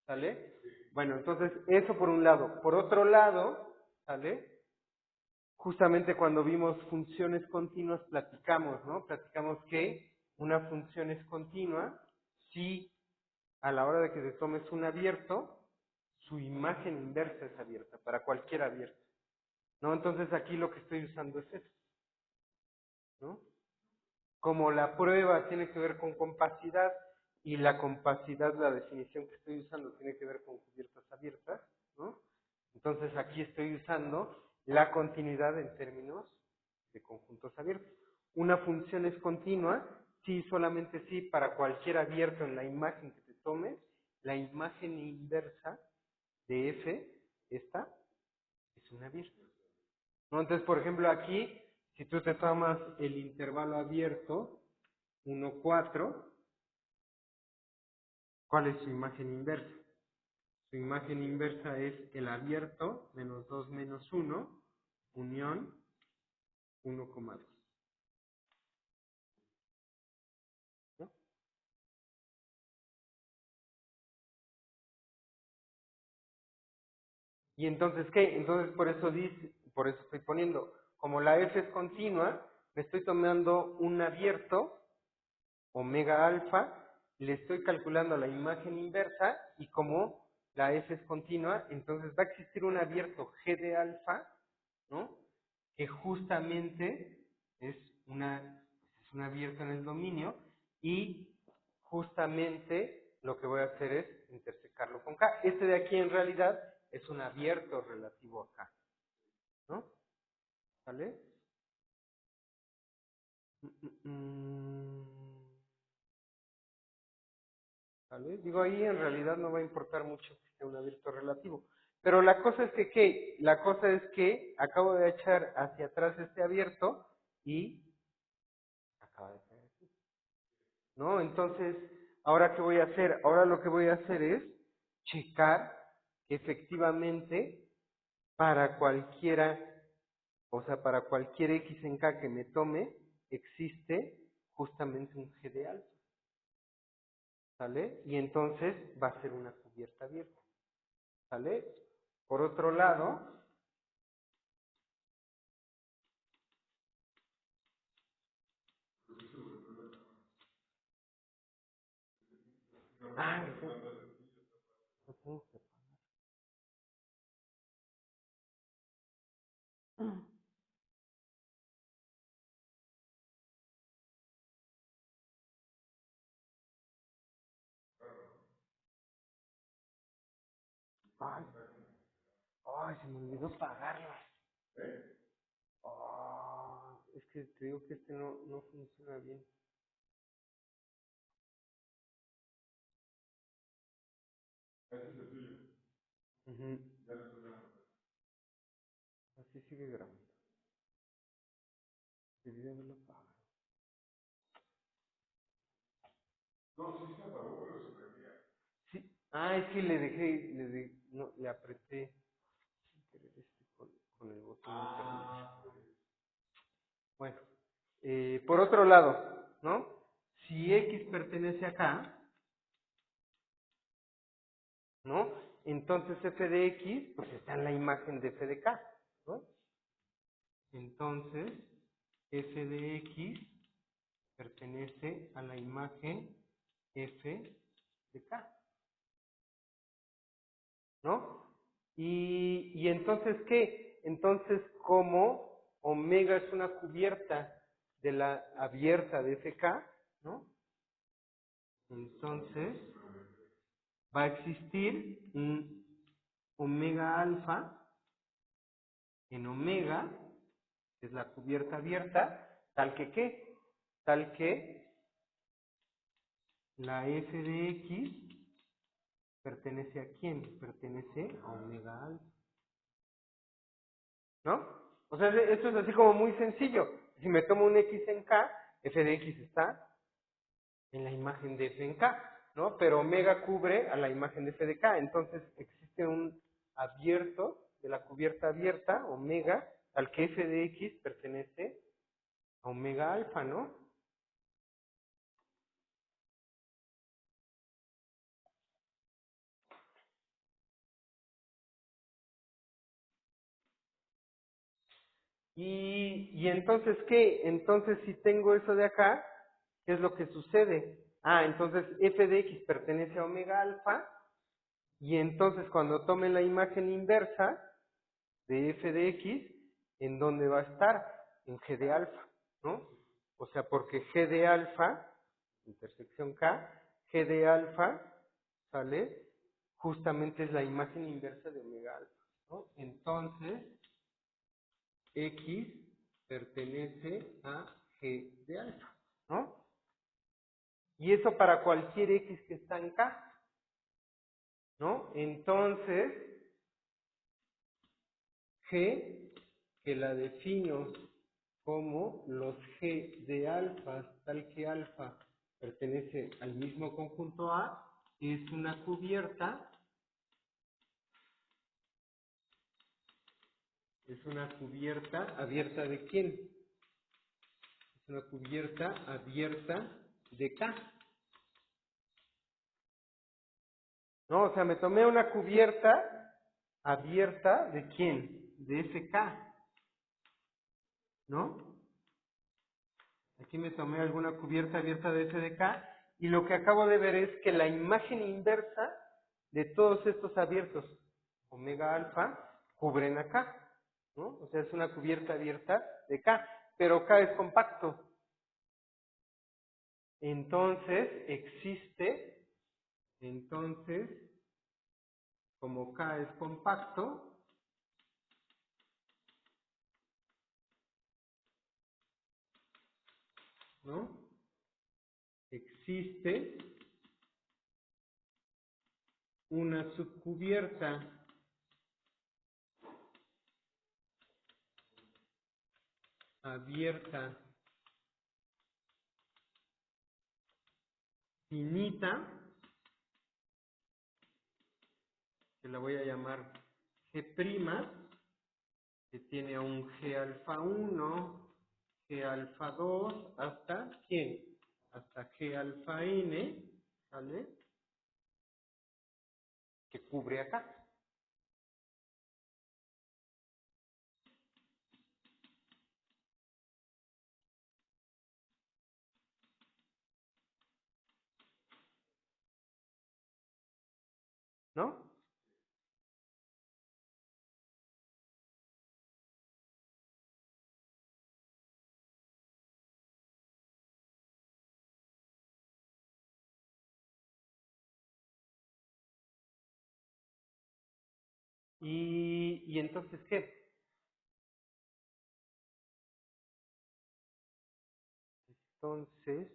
¿Sale? Bueno, entonces, eso por un lado. Por otro lado, ¿sale? Justamente cuando vimos funciones continuas platicamos, ¿no? Platicamos que una función es continua si a la hora de que te tomes un abierto, su imagen inversa es abierta, para cualquier abierto, ¿no? Entonces aquí lo que estoy usando es eso, ¿no? Como la prueba tiene que ver con compacidad y la compacidad, la definición que estoy usando tiene que ver con cubiertas abiertas, ¿no? Entonces aquí estoy usando la continuidad en términos de conjuntos abiertos. Una función es continua si, solamente si, para cualquier abierto en la imagen que te tomes, la imagen inversa de F, esta, es un abierto, ¿no? Entonces, por ejemplo, aquí, si tú te tomas el intervalo abierto, 1, 4, ¿cuál es su imagen inversa? Su imagen inversa es el abierto menos 2 menos 1, unión 1,2. ¿No? Y entonces, ¿qué? Entonces, por eso estoy poniendo, como la F es continua, me estoy tomando un abierto, omega alfa, le estoy calculando la imagen inversa, y como la F es continua, entonces va a existir un abierto G de alfa, ¿no? Que justamente es es un abierto en el dominio, y justamente lo que voy a hacer es intersecarlo con K. Este de aquí en realidad es un abierto relativo a K, ¿no? ¿Sale? Mm, mm, mm. ¿Vale? Digo, ahí en realidad no va a importar mucho que sea un abierto relativo. Pero la cosa es que, ¿qué? La cosa es que acabo de echar hacia atrás este abierto y acaba de caer aquí, ¿no? Entonces, ¿ahora qué voy a hacer? Ahora lo que voy a hacer es checar que efectivamente para cualquiera, o sea, para cualquier x en k que me tome, existe justamente un g de alfa, ¿sale? Y entonces va a ser una cubierta abierta. ¿Sale? Por otro lado, ay, no tengo que ay, ay, se me olvidó pagarla. Ah, es que te digo que este no funciona bien. Ujú. Así sigue grabando. Debí haberlo apagado. Sí. Ah, es que no, le apreté sin querer con el botón de permiso. Bueno, por otro lado, ¿no? Si X pertenece acá, ¿no? Entonces f de X, pues está en la imagen de f de K, ¿no? Entonces, f de X pertenece a la imagen f de K, ¿no? Y entonces, ¿qué? Entonces, como omega es una cubierta de la abierta de FK, ¿no? Entonces, va a existir un omega alfa en omega, que es la cubierta abierta, tal que ¿qué? Tal que la f de X pertenece a quién? Pertenece a omega alfa, ¿no? O sea, esto es así como muy sencillo. Si me tomo un X en K, f de X está en la imagen de f en K, ¿no? Pero omega cubre a la imagen de f de K. Entonces existe un abierto de la cubierta abierta, omega, al que f de X pertenece a omega alfa, ¿no? Y entonces, ¿qué? Entonces, si tengo eso de acá, ¿qué es lo que sucede? Ah, entonces f de X pertenece a omega alfa, y entonces cuando tome la imagen inversa de f de X, ¿en dónde va a estar? En g de alfa, ¿no? O sea, porque g de alfa, intersección K, g de alfa, ¿sale? Justamente es la imagen inversa de omega alfa, ¿no? Entonces, X pertenece a G de alfa, ¿no? Y eso para cualquier X que está en K, ¿no? Entonces, G, que la defino como los G de alfa, tal que alfa pertenece al mismo conjunto A, es una cubierta, abierta de quién? Es una cubierta abierta de K. No, o sea, me tomé una cubierta abierta de quién? De FK, ¿no? Aquí me tomé alguna cubierta abierta de FDK y lo que acabo de ver es que la imagen inversa de todos estos abiertos, omega alfa, cubren acá, ¿no? O sea, es una cubierta abierta de K, pero K es compacto. Entonces, como K es compacto, ¿no? Existe una subcubierta abierta finita, que la voy a llamar G', que tiene a un G alfa 1, G alfa 2, hasta ¿quién? Hasta G alfa N, ¿sale? Que cubre acá, ¿no? Y entonces, ¿qué? Entonces,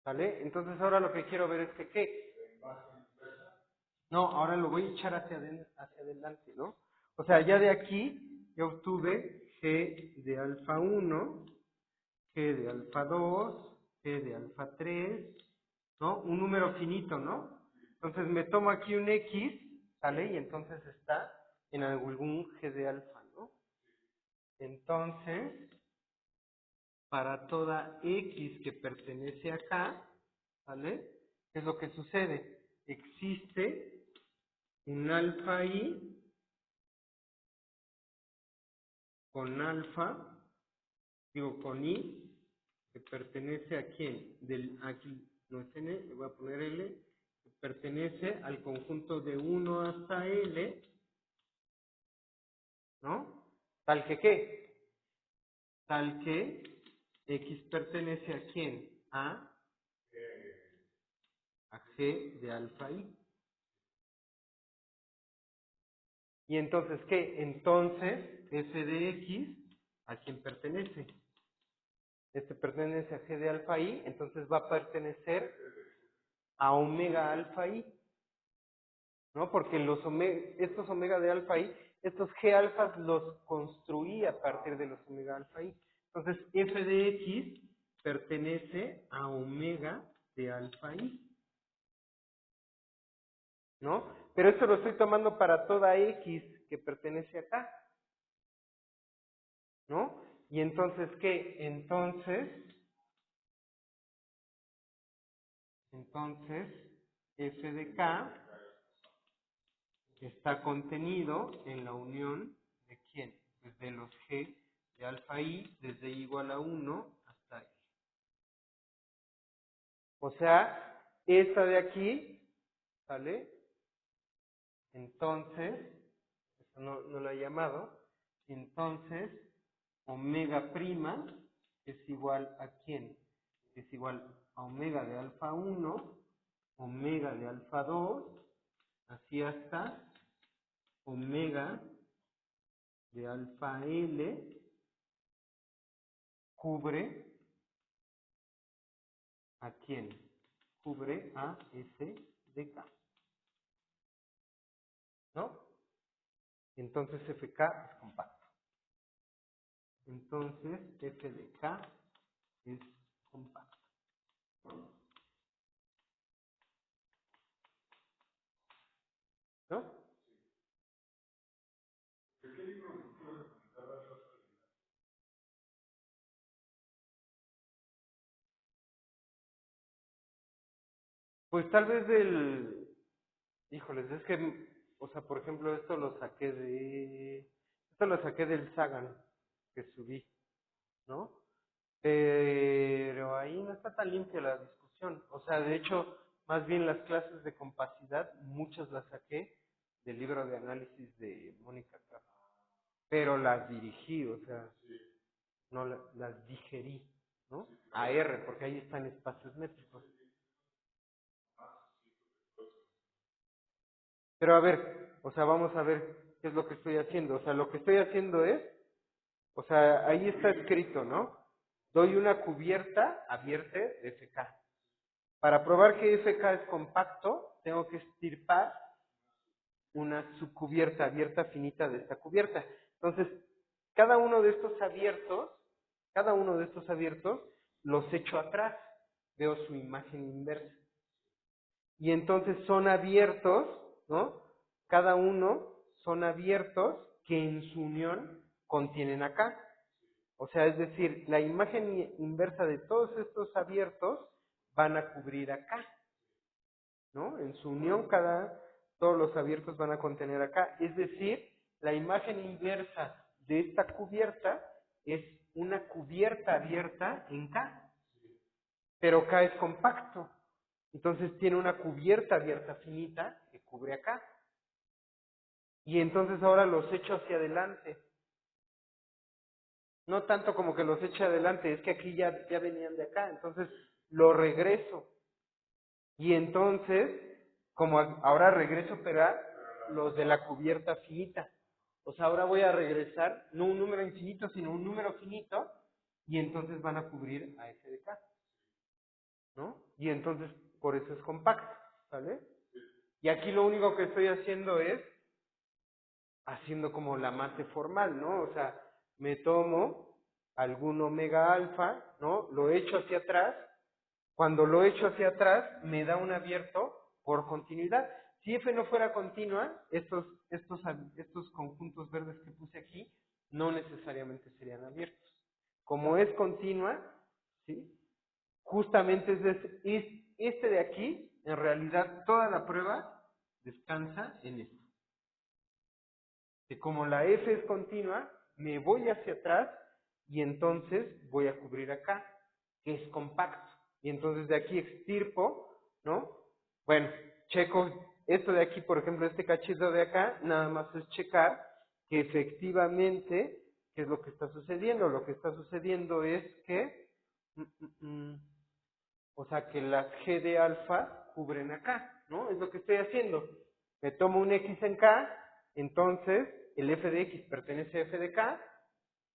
¿vale? Entonces ahora lo que quiero ver es que, ¿qué? No, ahora lo voy a echar hacia adelante, ¿no? O sea, ya de aquí yo obtuve G de alfa 1, G de alfa 2, G de alfa 3, ¿no? Un número finito, ¿no? Entonces me tomo aquí un X, ¿sale? Y entonces está en algún G de alfa, ¿no? Entonces, para toda X que pertenece acá, ¿vale? ¿Qué es lo que sucede? Existe un alfa I con alfa, digo con I, que pertenece a quién? Aquí no es N, le voy a poner L, que pertenece al conjunto de 1 hasta L, ¿no? Tal que qué? Tal que X pertenece a quién? A G de alfa I. Y entonces, ¿qué? Entonces, f de x, ¿a quién pertenece? Este pertenece a g de alfa i, entonces va a pertenecer a omega alfa i, ¿no? Porque estos omega de alfa i, estos g alfas los construí a partir de los omega alfa i. Entonces, f de x pertenece a omega de alfa i, ¿no? Pero esto lo estoy tomando para toda x que pertenece acá, ¿no? Y entonces, ¿qué? Entonces, f de k está contenido en la unión de quién? Pues de los g de alfa i desde i igual a 1 hasta i. O sea, esta de aquí, ¿sale? Entonces, eso no la he llamado, entonces, omega prima es igual a quién? Es igual a omega de alfa 1, omega de alfa 2, así hasta omega de alfa L cubre ¿a quién? Cubre a S de K, ¿no? Entonces FK es compacto. Entonces F de K es compacto, ¿no? Pues tal vez híjoles, es que, o sea, por ejemplo, esto lo saqué del Sagan que subí, ¿no? Pero ahí no está tan limpia la discusión. O sea, de hecho, más bien las clases de compacidad, muchas las saqué del libro de análisis de Mónica Caro. Pero las dirigí, o sea, no las digerí, ¿no? A R, porque ahí están espacios métricos. Pero a ver, o sea, vamos a ver qué es lo que estoy haciendo. O sea, lo que estoy haciendo es, o sea, ahí está escrito, ¿no? Doy una cubierta abierta de FK. Para probar que FK es compacto, tengo que estirpar una subcubierta abierta finita de esta cubierta. Entonces, cada uno de estos abiertos, cada uno de estos abiertos, los echo atrás. Veo su imagen inversa. Y entonces son abiertos, ¿no? Cada uno son abiertos que en su unión contienen acá. O sea, es decir, la imagen inversa de todos estos abiertos van a cubrir acá, ¿no? En su unión todos los abiertos van a contener acá. Es decir, la imagen inversa de esta cubierta es una cubierta abierta en K, pero K es compacto. Entonces tiene una cubierta abierta finita que cubre acá. Y entonces ahora los echo hacia adelante. No tanto como que los eche adelante, es que aquí ya venían de acá. Entonces lo regreso. Y entonces Como ahora regreso, pero a los de la cubierta finita. O sea, ahora voy a regresar, no un número infinito, sino un número finito, y entonces van a cubrir a f de k, ¿no? Y entonces, por eso es compacto, ¿vale? Y aquí lo único que estoy haciendo es haciendo como la mate formal, ¿no? O sea, me tomo algún omega alfa, ¿no? Lo echo hacia atrás. Cuando lo echo hacia atrás, me da un abierto por continuidad. Si f no fuera continua, estos conjuntos verdes que puse aquí no necesariamente serían abiertos. Como es continua, ¿sí? Justamente es este de aquí, en realidad toda la prueba descansa en esto. Que como la f es continua, me voy hacia atrás y entonces voy a cubrir acá, que es compacto. Y entonces de aquí extirpo, ¿no? Bueno, checo esto de aquí, por ejemplo, este cachito de acá, nada más es checar que efectivamente, ¿qué es lo que está sucediendo? Lo que está sucediendo es que, o sea, que las G de alfa cubren acá, ¿no? Es lo que estoy haciendo. Me tomo un X en K, entonces el f de X pertenece a f de K,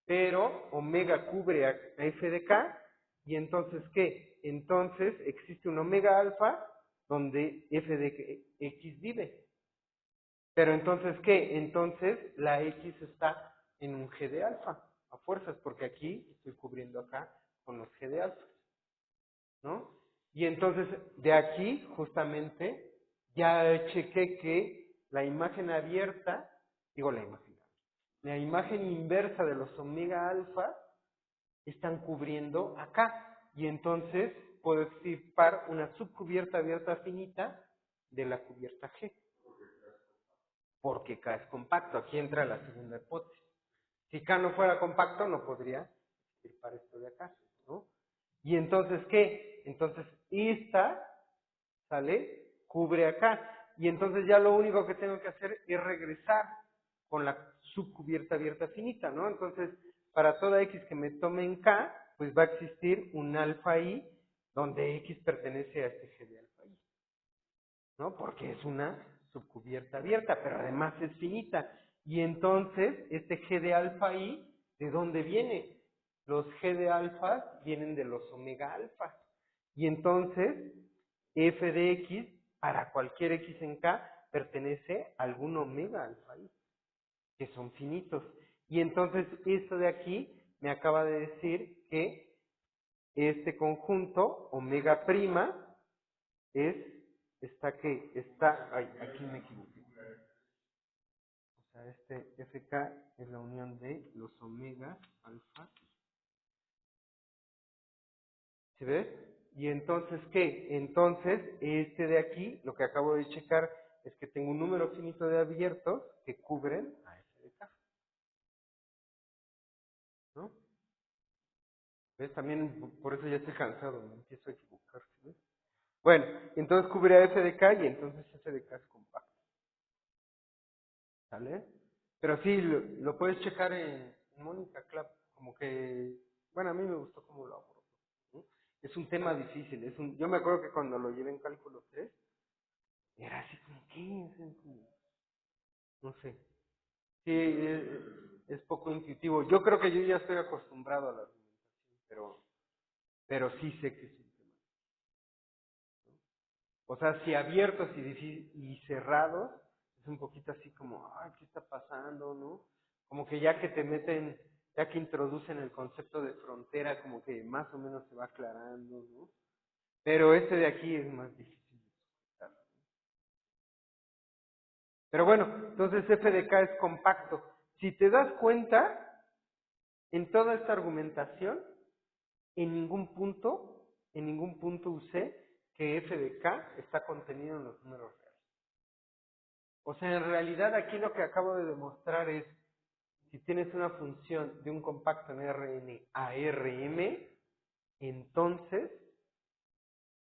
pero omega cubre a f de K, y entonces, ¿qué? Entonces existe un omega alfa donde f de X vive. Pero entonces, ¿qué? Entonces la X está en un G de alfa, a fuerzas, porque aquí estoy cubriendo acá con los G de alfa, ¿no? Y entonces, de aquí, justamente, ya chequé que la imagen abierta, digo la imagen inversa de los omega alfa están cubriendo acá. Y entonces puedo extirpar una subcubierta abierta finita de la cubierta G, porque K es compacto. Aquí entra la segunda hipótesis. Si K no fuera compacto, no podría extirpar esto de acá, ¿no? Y entonces, ¿qué? Entonces, esta, ¿sale? Cubre acá. Y entonces ya lo único que tengo que hacer es regresar con la subcubierta abierta finita, ¿no? Entonces, para toda X que me tome en K, pues va a existir un alfa I, donde X pertenece a este G de alfa I, ¿no? Porque es una subcubierta abierta, pero además es finita. Y entonces, este G de alfa I, ¿de dónde viene? Los G de alfa vienen de los omega alfa. Y entonces, f de X, para cualquier X en K, pertenece a algún omega alfa I, que son finitos. Y entonces, esto de aquí me acaba de decir que este conjunto, omega prima, ay, aquí me equivoqué. O sea, este FK es la unión de los omega alfa. ¿Se ve? Y entonces, ¿qué? Entonces, este de aquí, lo que acabo de checar, es que tengo un número finito de abiertos que cubren a este de acá, ¿no? ¿Ves? También por eso ya estoy cansado, me empiezo a equivocar, ¿sí ves? Bueno, entonces cubre a f de k y entonces f de k es compacto, ¿sale? Pero sí, lo puedes checar en Mónica Club, como que, bueno, a mí me gustó cómo lo abordó, ¿no? Es un tema difícil, yo me acuerdo que cuando lo llevé en cálculo 3 era así como, ¿qué? O sea, no sé, sí, es poco intuitivo. Yo creo que yo ya estoy acostumbrado a la argumentación, pero sí sé que es un tema. O sea, si abiertos y cerrados, es un poquito así como, ay, ¿qué está pasando, no? Como que ya que te meten, ya que introducen el concepto de frontera, como que más o menos se va aclarando, ¿no? Pero este de aquí es más difícil de explicar. Pero bueno, entonces f de k es compacto. Si te das cuenta, en toda esta argumentación, en ningún punto usé que f de k está contenido en los números reales. O sea, en realidad aquí lo que acabo de demostrar es, si tienes una función de un compacto en Rn a Rm, entonces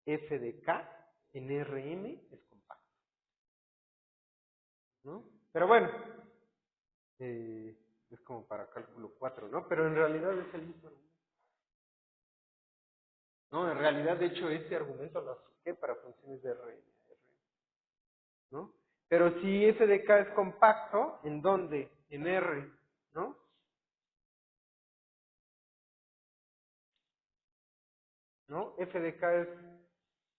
f de k en Rm es compacto, ¿no? Pero bueno, es como para cálculo 4, ¿no? Pero en realidad es el mismo argumento. No, en realidad, de hecho, este argumento lo apliqué para funciones de Rn. ¿no? Pero si f de k es compacto, ¿en dónde? En R, ¿no? ¿No? F de k es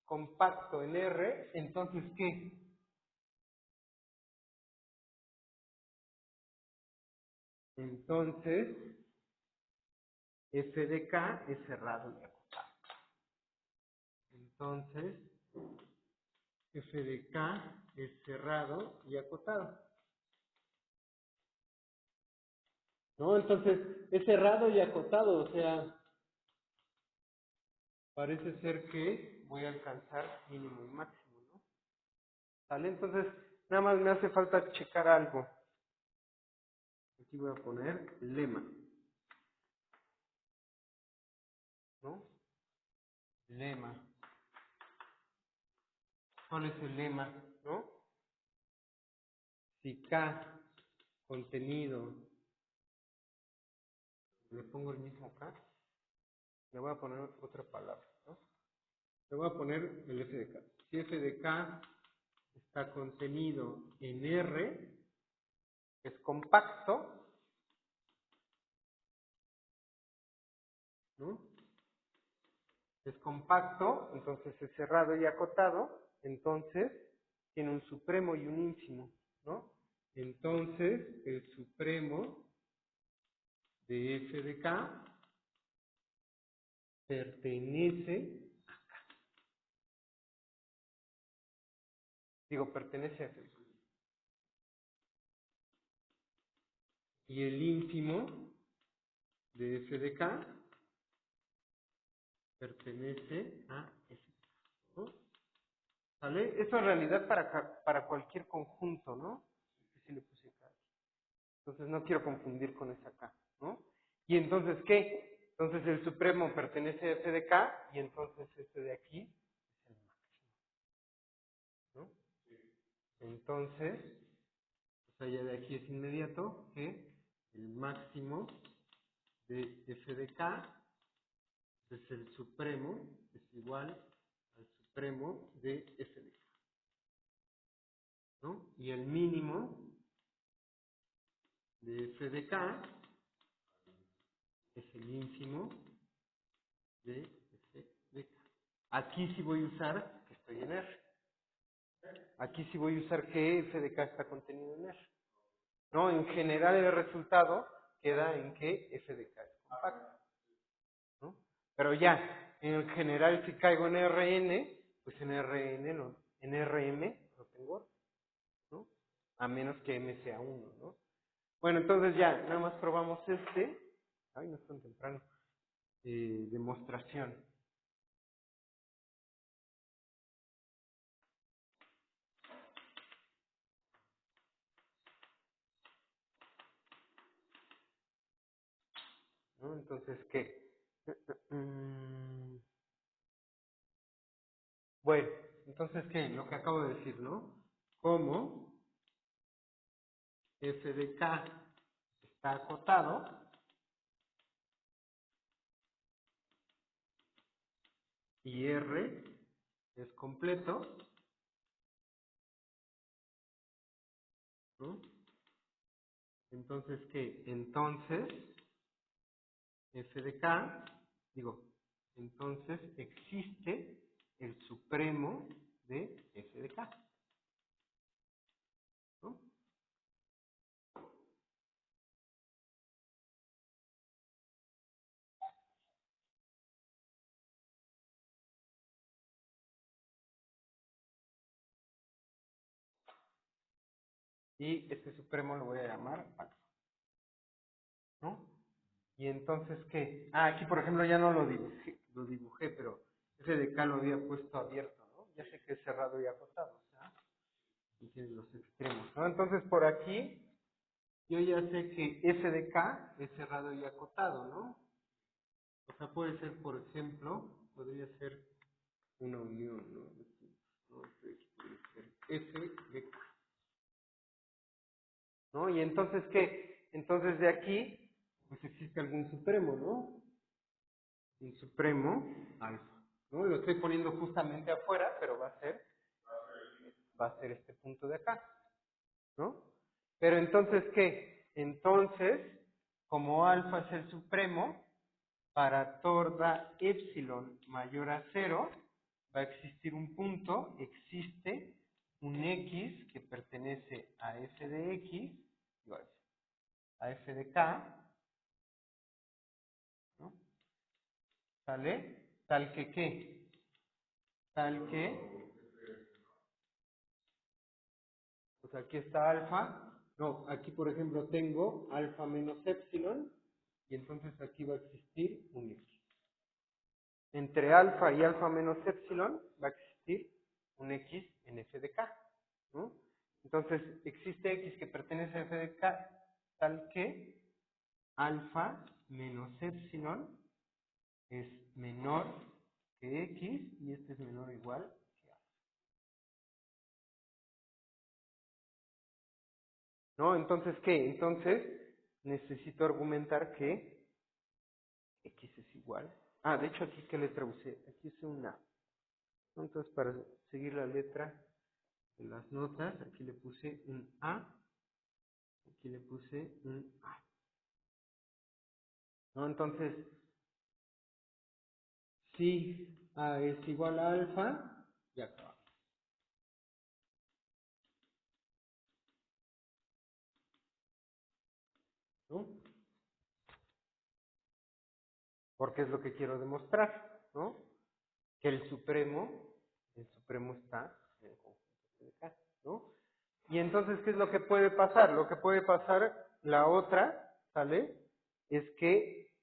compacto en R, entonces ¿qué? Entonces, f de k es cerrado y acotado. Entonces, f de k es cerrado y acotado. ¿No? Entonces, es cerrado y acotado, o sea, parece ser que voy a alcanzar mínimo y máximo, ¿no? ¿Sale? Entonces, nada más me hace falta checar algo. Aquí voy a poner lema, ¿no? Lema. ¿Cuál es el lema, no? Si K, contenido, le pongo el mismo K, le voy a poner otra palabra, ¿no? Le voy a poner el f de K. Si f de K está contenido en R, es compacto, ¿no? Es compacto, entonces es cerrado y acotado, entonces tiene un supremo y un ínfimo, ¿no? Entonces, el supremo de f de K pertenece, pertenece a f de K. Y el ínfimo de f de K pertenece a f de K, ¿no? ¿Sale? Eso en realidad para cualquier conjunto, ¿no? Si le puse K. Entonces no quiero confundir con esa K, ¿no? Y entonces, ¿qué? Entonces el supremo pertenece a f de K y entonces este de aquí es el máximo, ¿no? Entonces, o sea, ya de aquí es inmediato que el máximo de f de K es el supremo, es igual al supremo de f de K, ¿no? Y el mínimo de f de K es el ínfimo de f de K. Aquí sí voy a usar que estoy en R. Aquí sí voy a usar que f de K está contenido en R. ¿No? En general el resultado queda en que f de K es compacto, ¿no? Pero ya, en general si caigo en Rn, pues en en Rm lo tengo, ¿no? A menos que m sea 1, ¿no? Bueno, entonces ya, nada más probamos ay, no es tan temprano, demostración, ¿no? Entonces, ¿qué? Bueno, entonces, ¿qué? Lo que acabo de decir, ¿no? Como f de k está acotado y r es completo, ¿no? Entonces, ¿qué? Entonces, f de k, entonces existe el supremo de f de k, ¿no? Y este supremo lo voy a llamar alfa, ¿no? Y entonces, ¿qué? Ah, aquí por ejemplo ya no lo dibujé, pero f de k lo había puesto abierto, ¿no? Ya sé que es cerrado y acotado, o sea, y tiene los extremos, ¿no? Entonces por aquí yo ya sé que f de k es cerrado y acotado, ¿no? O sea, puede ser, por ejemplo, podría ser una unión, ¿no? ¿No? Entonces, puede ser f de k, ¿no? Y entonces, ¿qué? Entonces de aquí, pues existe algún supremo, ¿no? Un supremo alfa, ¿no? Lo estoy poniendo justamente afuera, pero va a ser va a ser este punto de acá, ¿no? Pero entonces, ¿qué? Entonces, como alfa es el supremo, para toda epsilon mayor a 0, va a existir un punto, existe un x que pertenece a f de x, igual a f de k, ¿no? ¿Sale? Tal que ¿qué? Tal que, pues aquí está alfa, no, aquí por ejemplo tengo alfa menos epsilon, y entonces aquí va a existir un x. Entre alfa y alfa menos epsilon va a existir un x en f de k, ¿no? Entonces existe x que pertenece a f de k tal que alfa menos epsilon es menor que x y este es menor o igual que a. ¿No? Entonces, ¿qué? Entonces necesito argumentar que x es igual. Ah, de hecho aquí, ¿qué letra usé? Aquí usé una A. Entonces, para seguir la letra de las notas, aquí le puse un A, aquí le puse un A. ¿No? Entonces, si A es igual a alfa, ya acabamos. ¿No? Porque es lo que quiero demostrar, ¿no? Que el supremo está en el conjunto de K, ¿no? Y entonces, ¿qué es lo que puede pasar? Lo que puede pasar, la otra, ¿sale? Es que,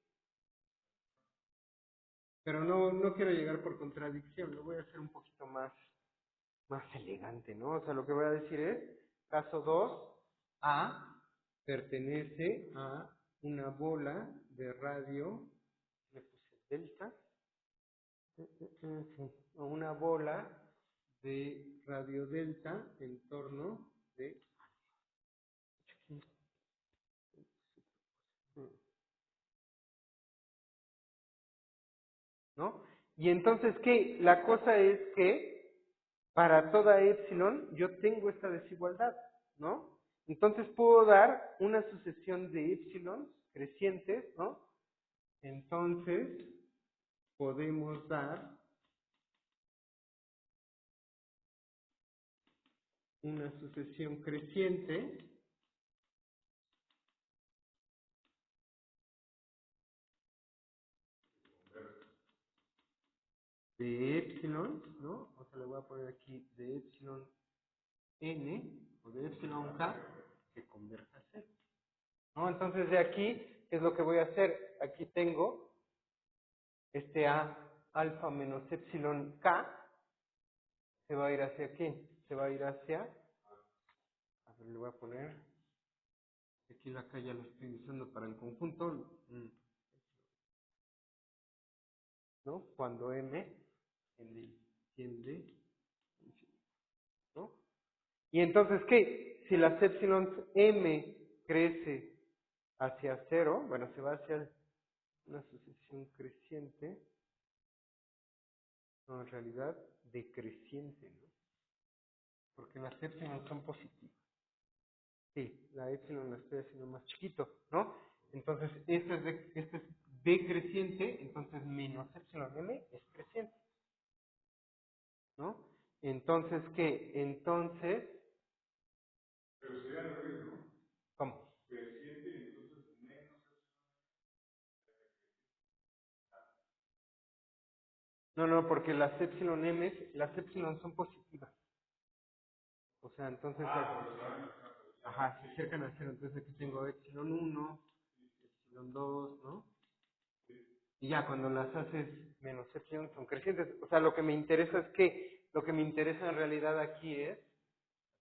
pero no quiero llegar por contradicción, lo voy a hacer un poquito más elegante, ¿no? O sea, lo que voy a decir es, caso 2, A pertenece a una bola de radio, le puse delta, sí, a una bola de radio delta en torno de, ¿no? Y entonces, ¿qué? La cosa es que para toda epsilon yo tengo esta desigualdad, ¿no? Entonces puedo dar una sucesión de epsilon crecientes, ¿no? Entonces podemos dar una sucesión creciente de epsilon, ¿no? O sea, le voy a poner aquí de epsilon n o de epsilon k que converja a cero, ¿no? Entonces de aquí, ¿qué es lo que voy a hacer? Aquí tengo este a alfa menos epsilon k, se va a ir hacia quién? Se va a ir hacia, a ver, le voy a poner, aquí la k ya lo estoy usando para el conjunto, ¿no? Cuando m tiende, ¿no? Y entonces, ¿qué? Si las epsilon m crece hacia cero, bueno, se va hacia una sucesión creciente, no, en realidad decreciente, ¿no? Porque las epsilon son positivas. Sí, la epsilon la estoy haciendo más chiquito, ¿no? Entonces, este es decreciente, entonces menos epsilon m es creciente, ¿no? Entonces, ¿qué? Entonces, pero sería al revés, ¿no? ¿Cómo? Creciente, entonces menos. No, porque las epsilon son positivas. O sea, entonces, ajá, se acercan a cero. Entonces aquí tengo epsilon 1, epsilon 2, ¿no? Y ya cuando las haces menos epsilon son crecientes. O sea, lo que me interesa es que, lo que me interesa en realidad aquí es,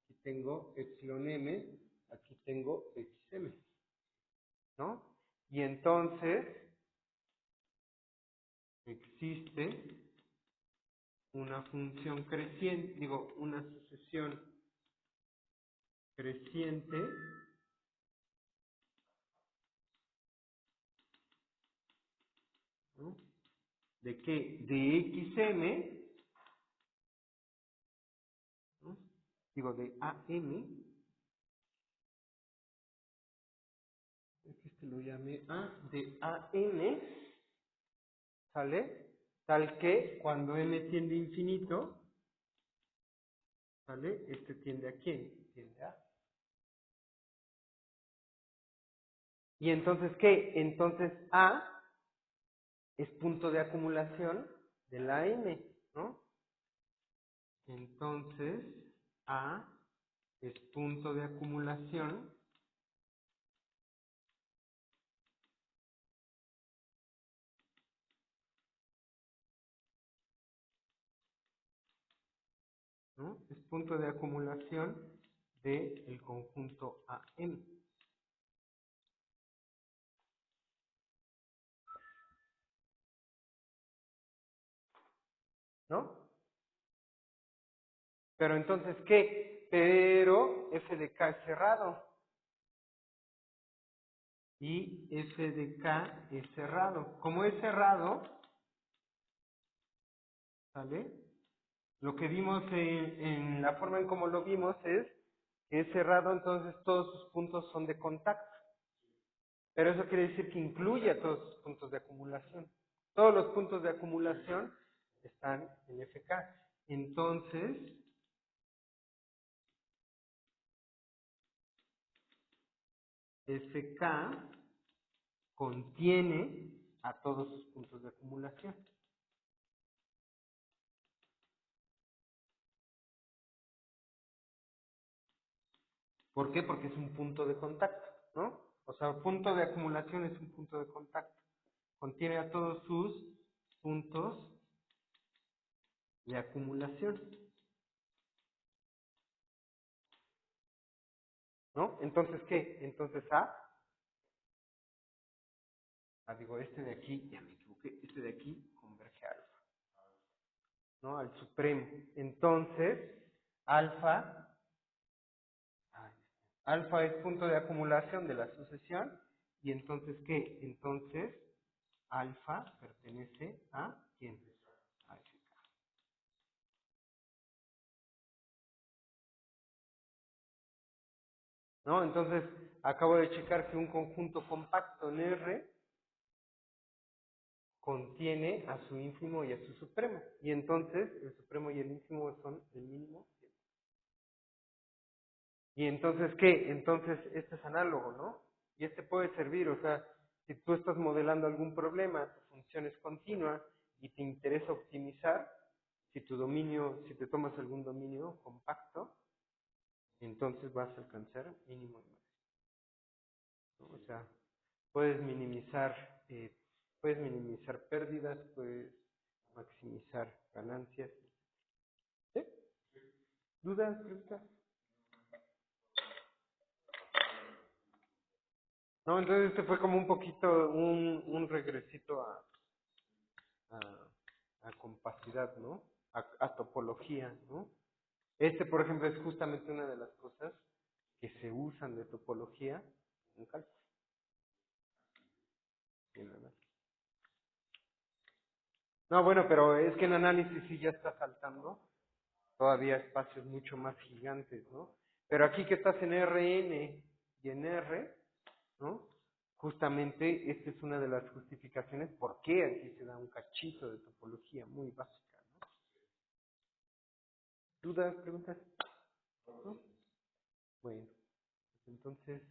aquí tengo epsilon m, aquí tengo xm, ¿no? Y entonces existe una función creciente, digo, una sucesión creciente, ¿no? ¿De qué? De xm, ¿no? digo de AM, es que este lo llame A, de AN, ¿sale? Tal que cuando m tiende a infinito, ¿sale? Este tiende a quién? Tiende a. ¿Y entonces qué? Entonces A es punto de acumulación de la M, ¿no? Entonces A es punto de acumulación ¿no? Es punto de acumulación del conjunto AM, ¿no? Pero entonces, ¿qué? Pero f de k es cerrado y f de k es cerrado. Como es cerrado, ¿sale? Lo que vimos en la forma en cómo lo vimos es que es cerrado, entonces todos sus puntos son de contacto. Pero eso quiere decir que incluye a todos sus puntos de acumulación. Todos los puntos de acumulación están en FK. Entonces, FK contiene a todos sus puntos de acumulación. ¿Por qué? Porque es un punto de contacto, ¿no? O sea, punto de acumulación es un punto de contacto. Contiene a todos sus puntos de acumulación, ¿no? Entonces, ¿qué? Entonces digo, este de aquí, ya me equivoqué, este de aquí converge a alfa, ¿no? Al supremo. Entonces, alfa, alfa es punto de acumulación de la sucesión, y entonces, ¿qué? Entonces, alfa pertenece a ¿quién? A FK. ¿No? Entonces, acabo de checar que un conjunto compacto en R contiene a su ínfimo y a su supremo. Y entonces, el supremo y el ínfimo son el mínimo. Y entonces, ¿qué? Entonces, este es análogo, ¿no? Y este puede servir, o sea, si tú estás modelando algún problema, tu función es continua y te interesa optimizar, si tu dominio, si te tomas algún dominio compacto, entonces vas a alcanzar mínimo y máximo, ¿no? O sea, puedes minimizar pérdidas, puedes maximizar ganancias. ¿Sí? ¿Dudas, preguntas? No, entonces este fue como un poquito un regresito a compacidad, ¿no? A topología, ¿no? Este, por ejemplo, es justamente una de las cosas que se usan de topología en cálculo. No, bueno, pero es que en análisis sí ya está saltando todavía espacios mucho más gigantes, ¿no? Pero aquí que estás en Rn y en R, ¿no? Justamente esta es una de las justificaciones por qué aquí se da un cachito de topología muy básica, ¿no? ¿Dudas, preguntas? ¿No? Bueno, pues entonces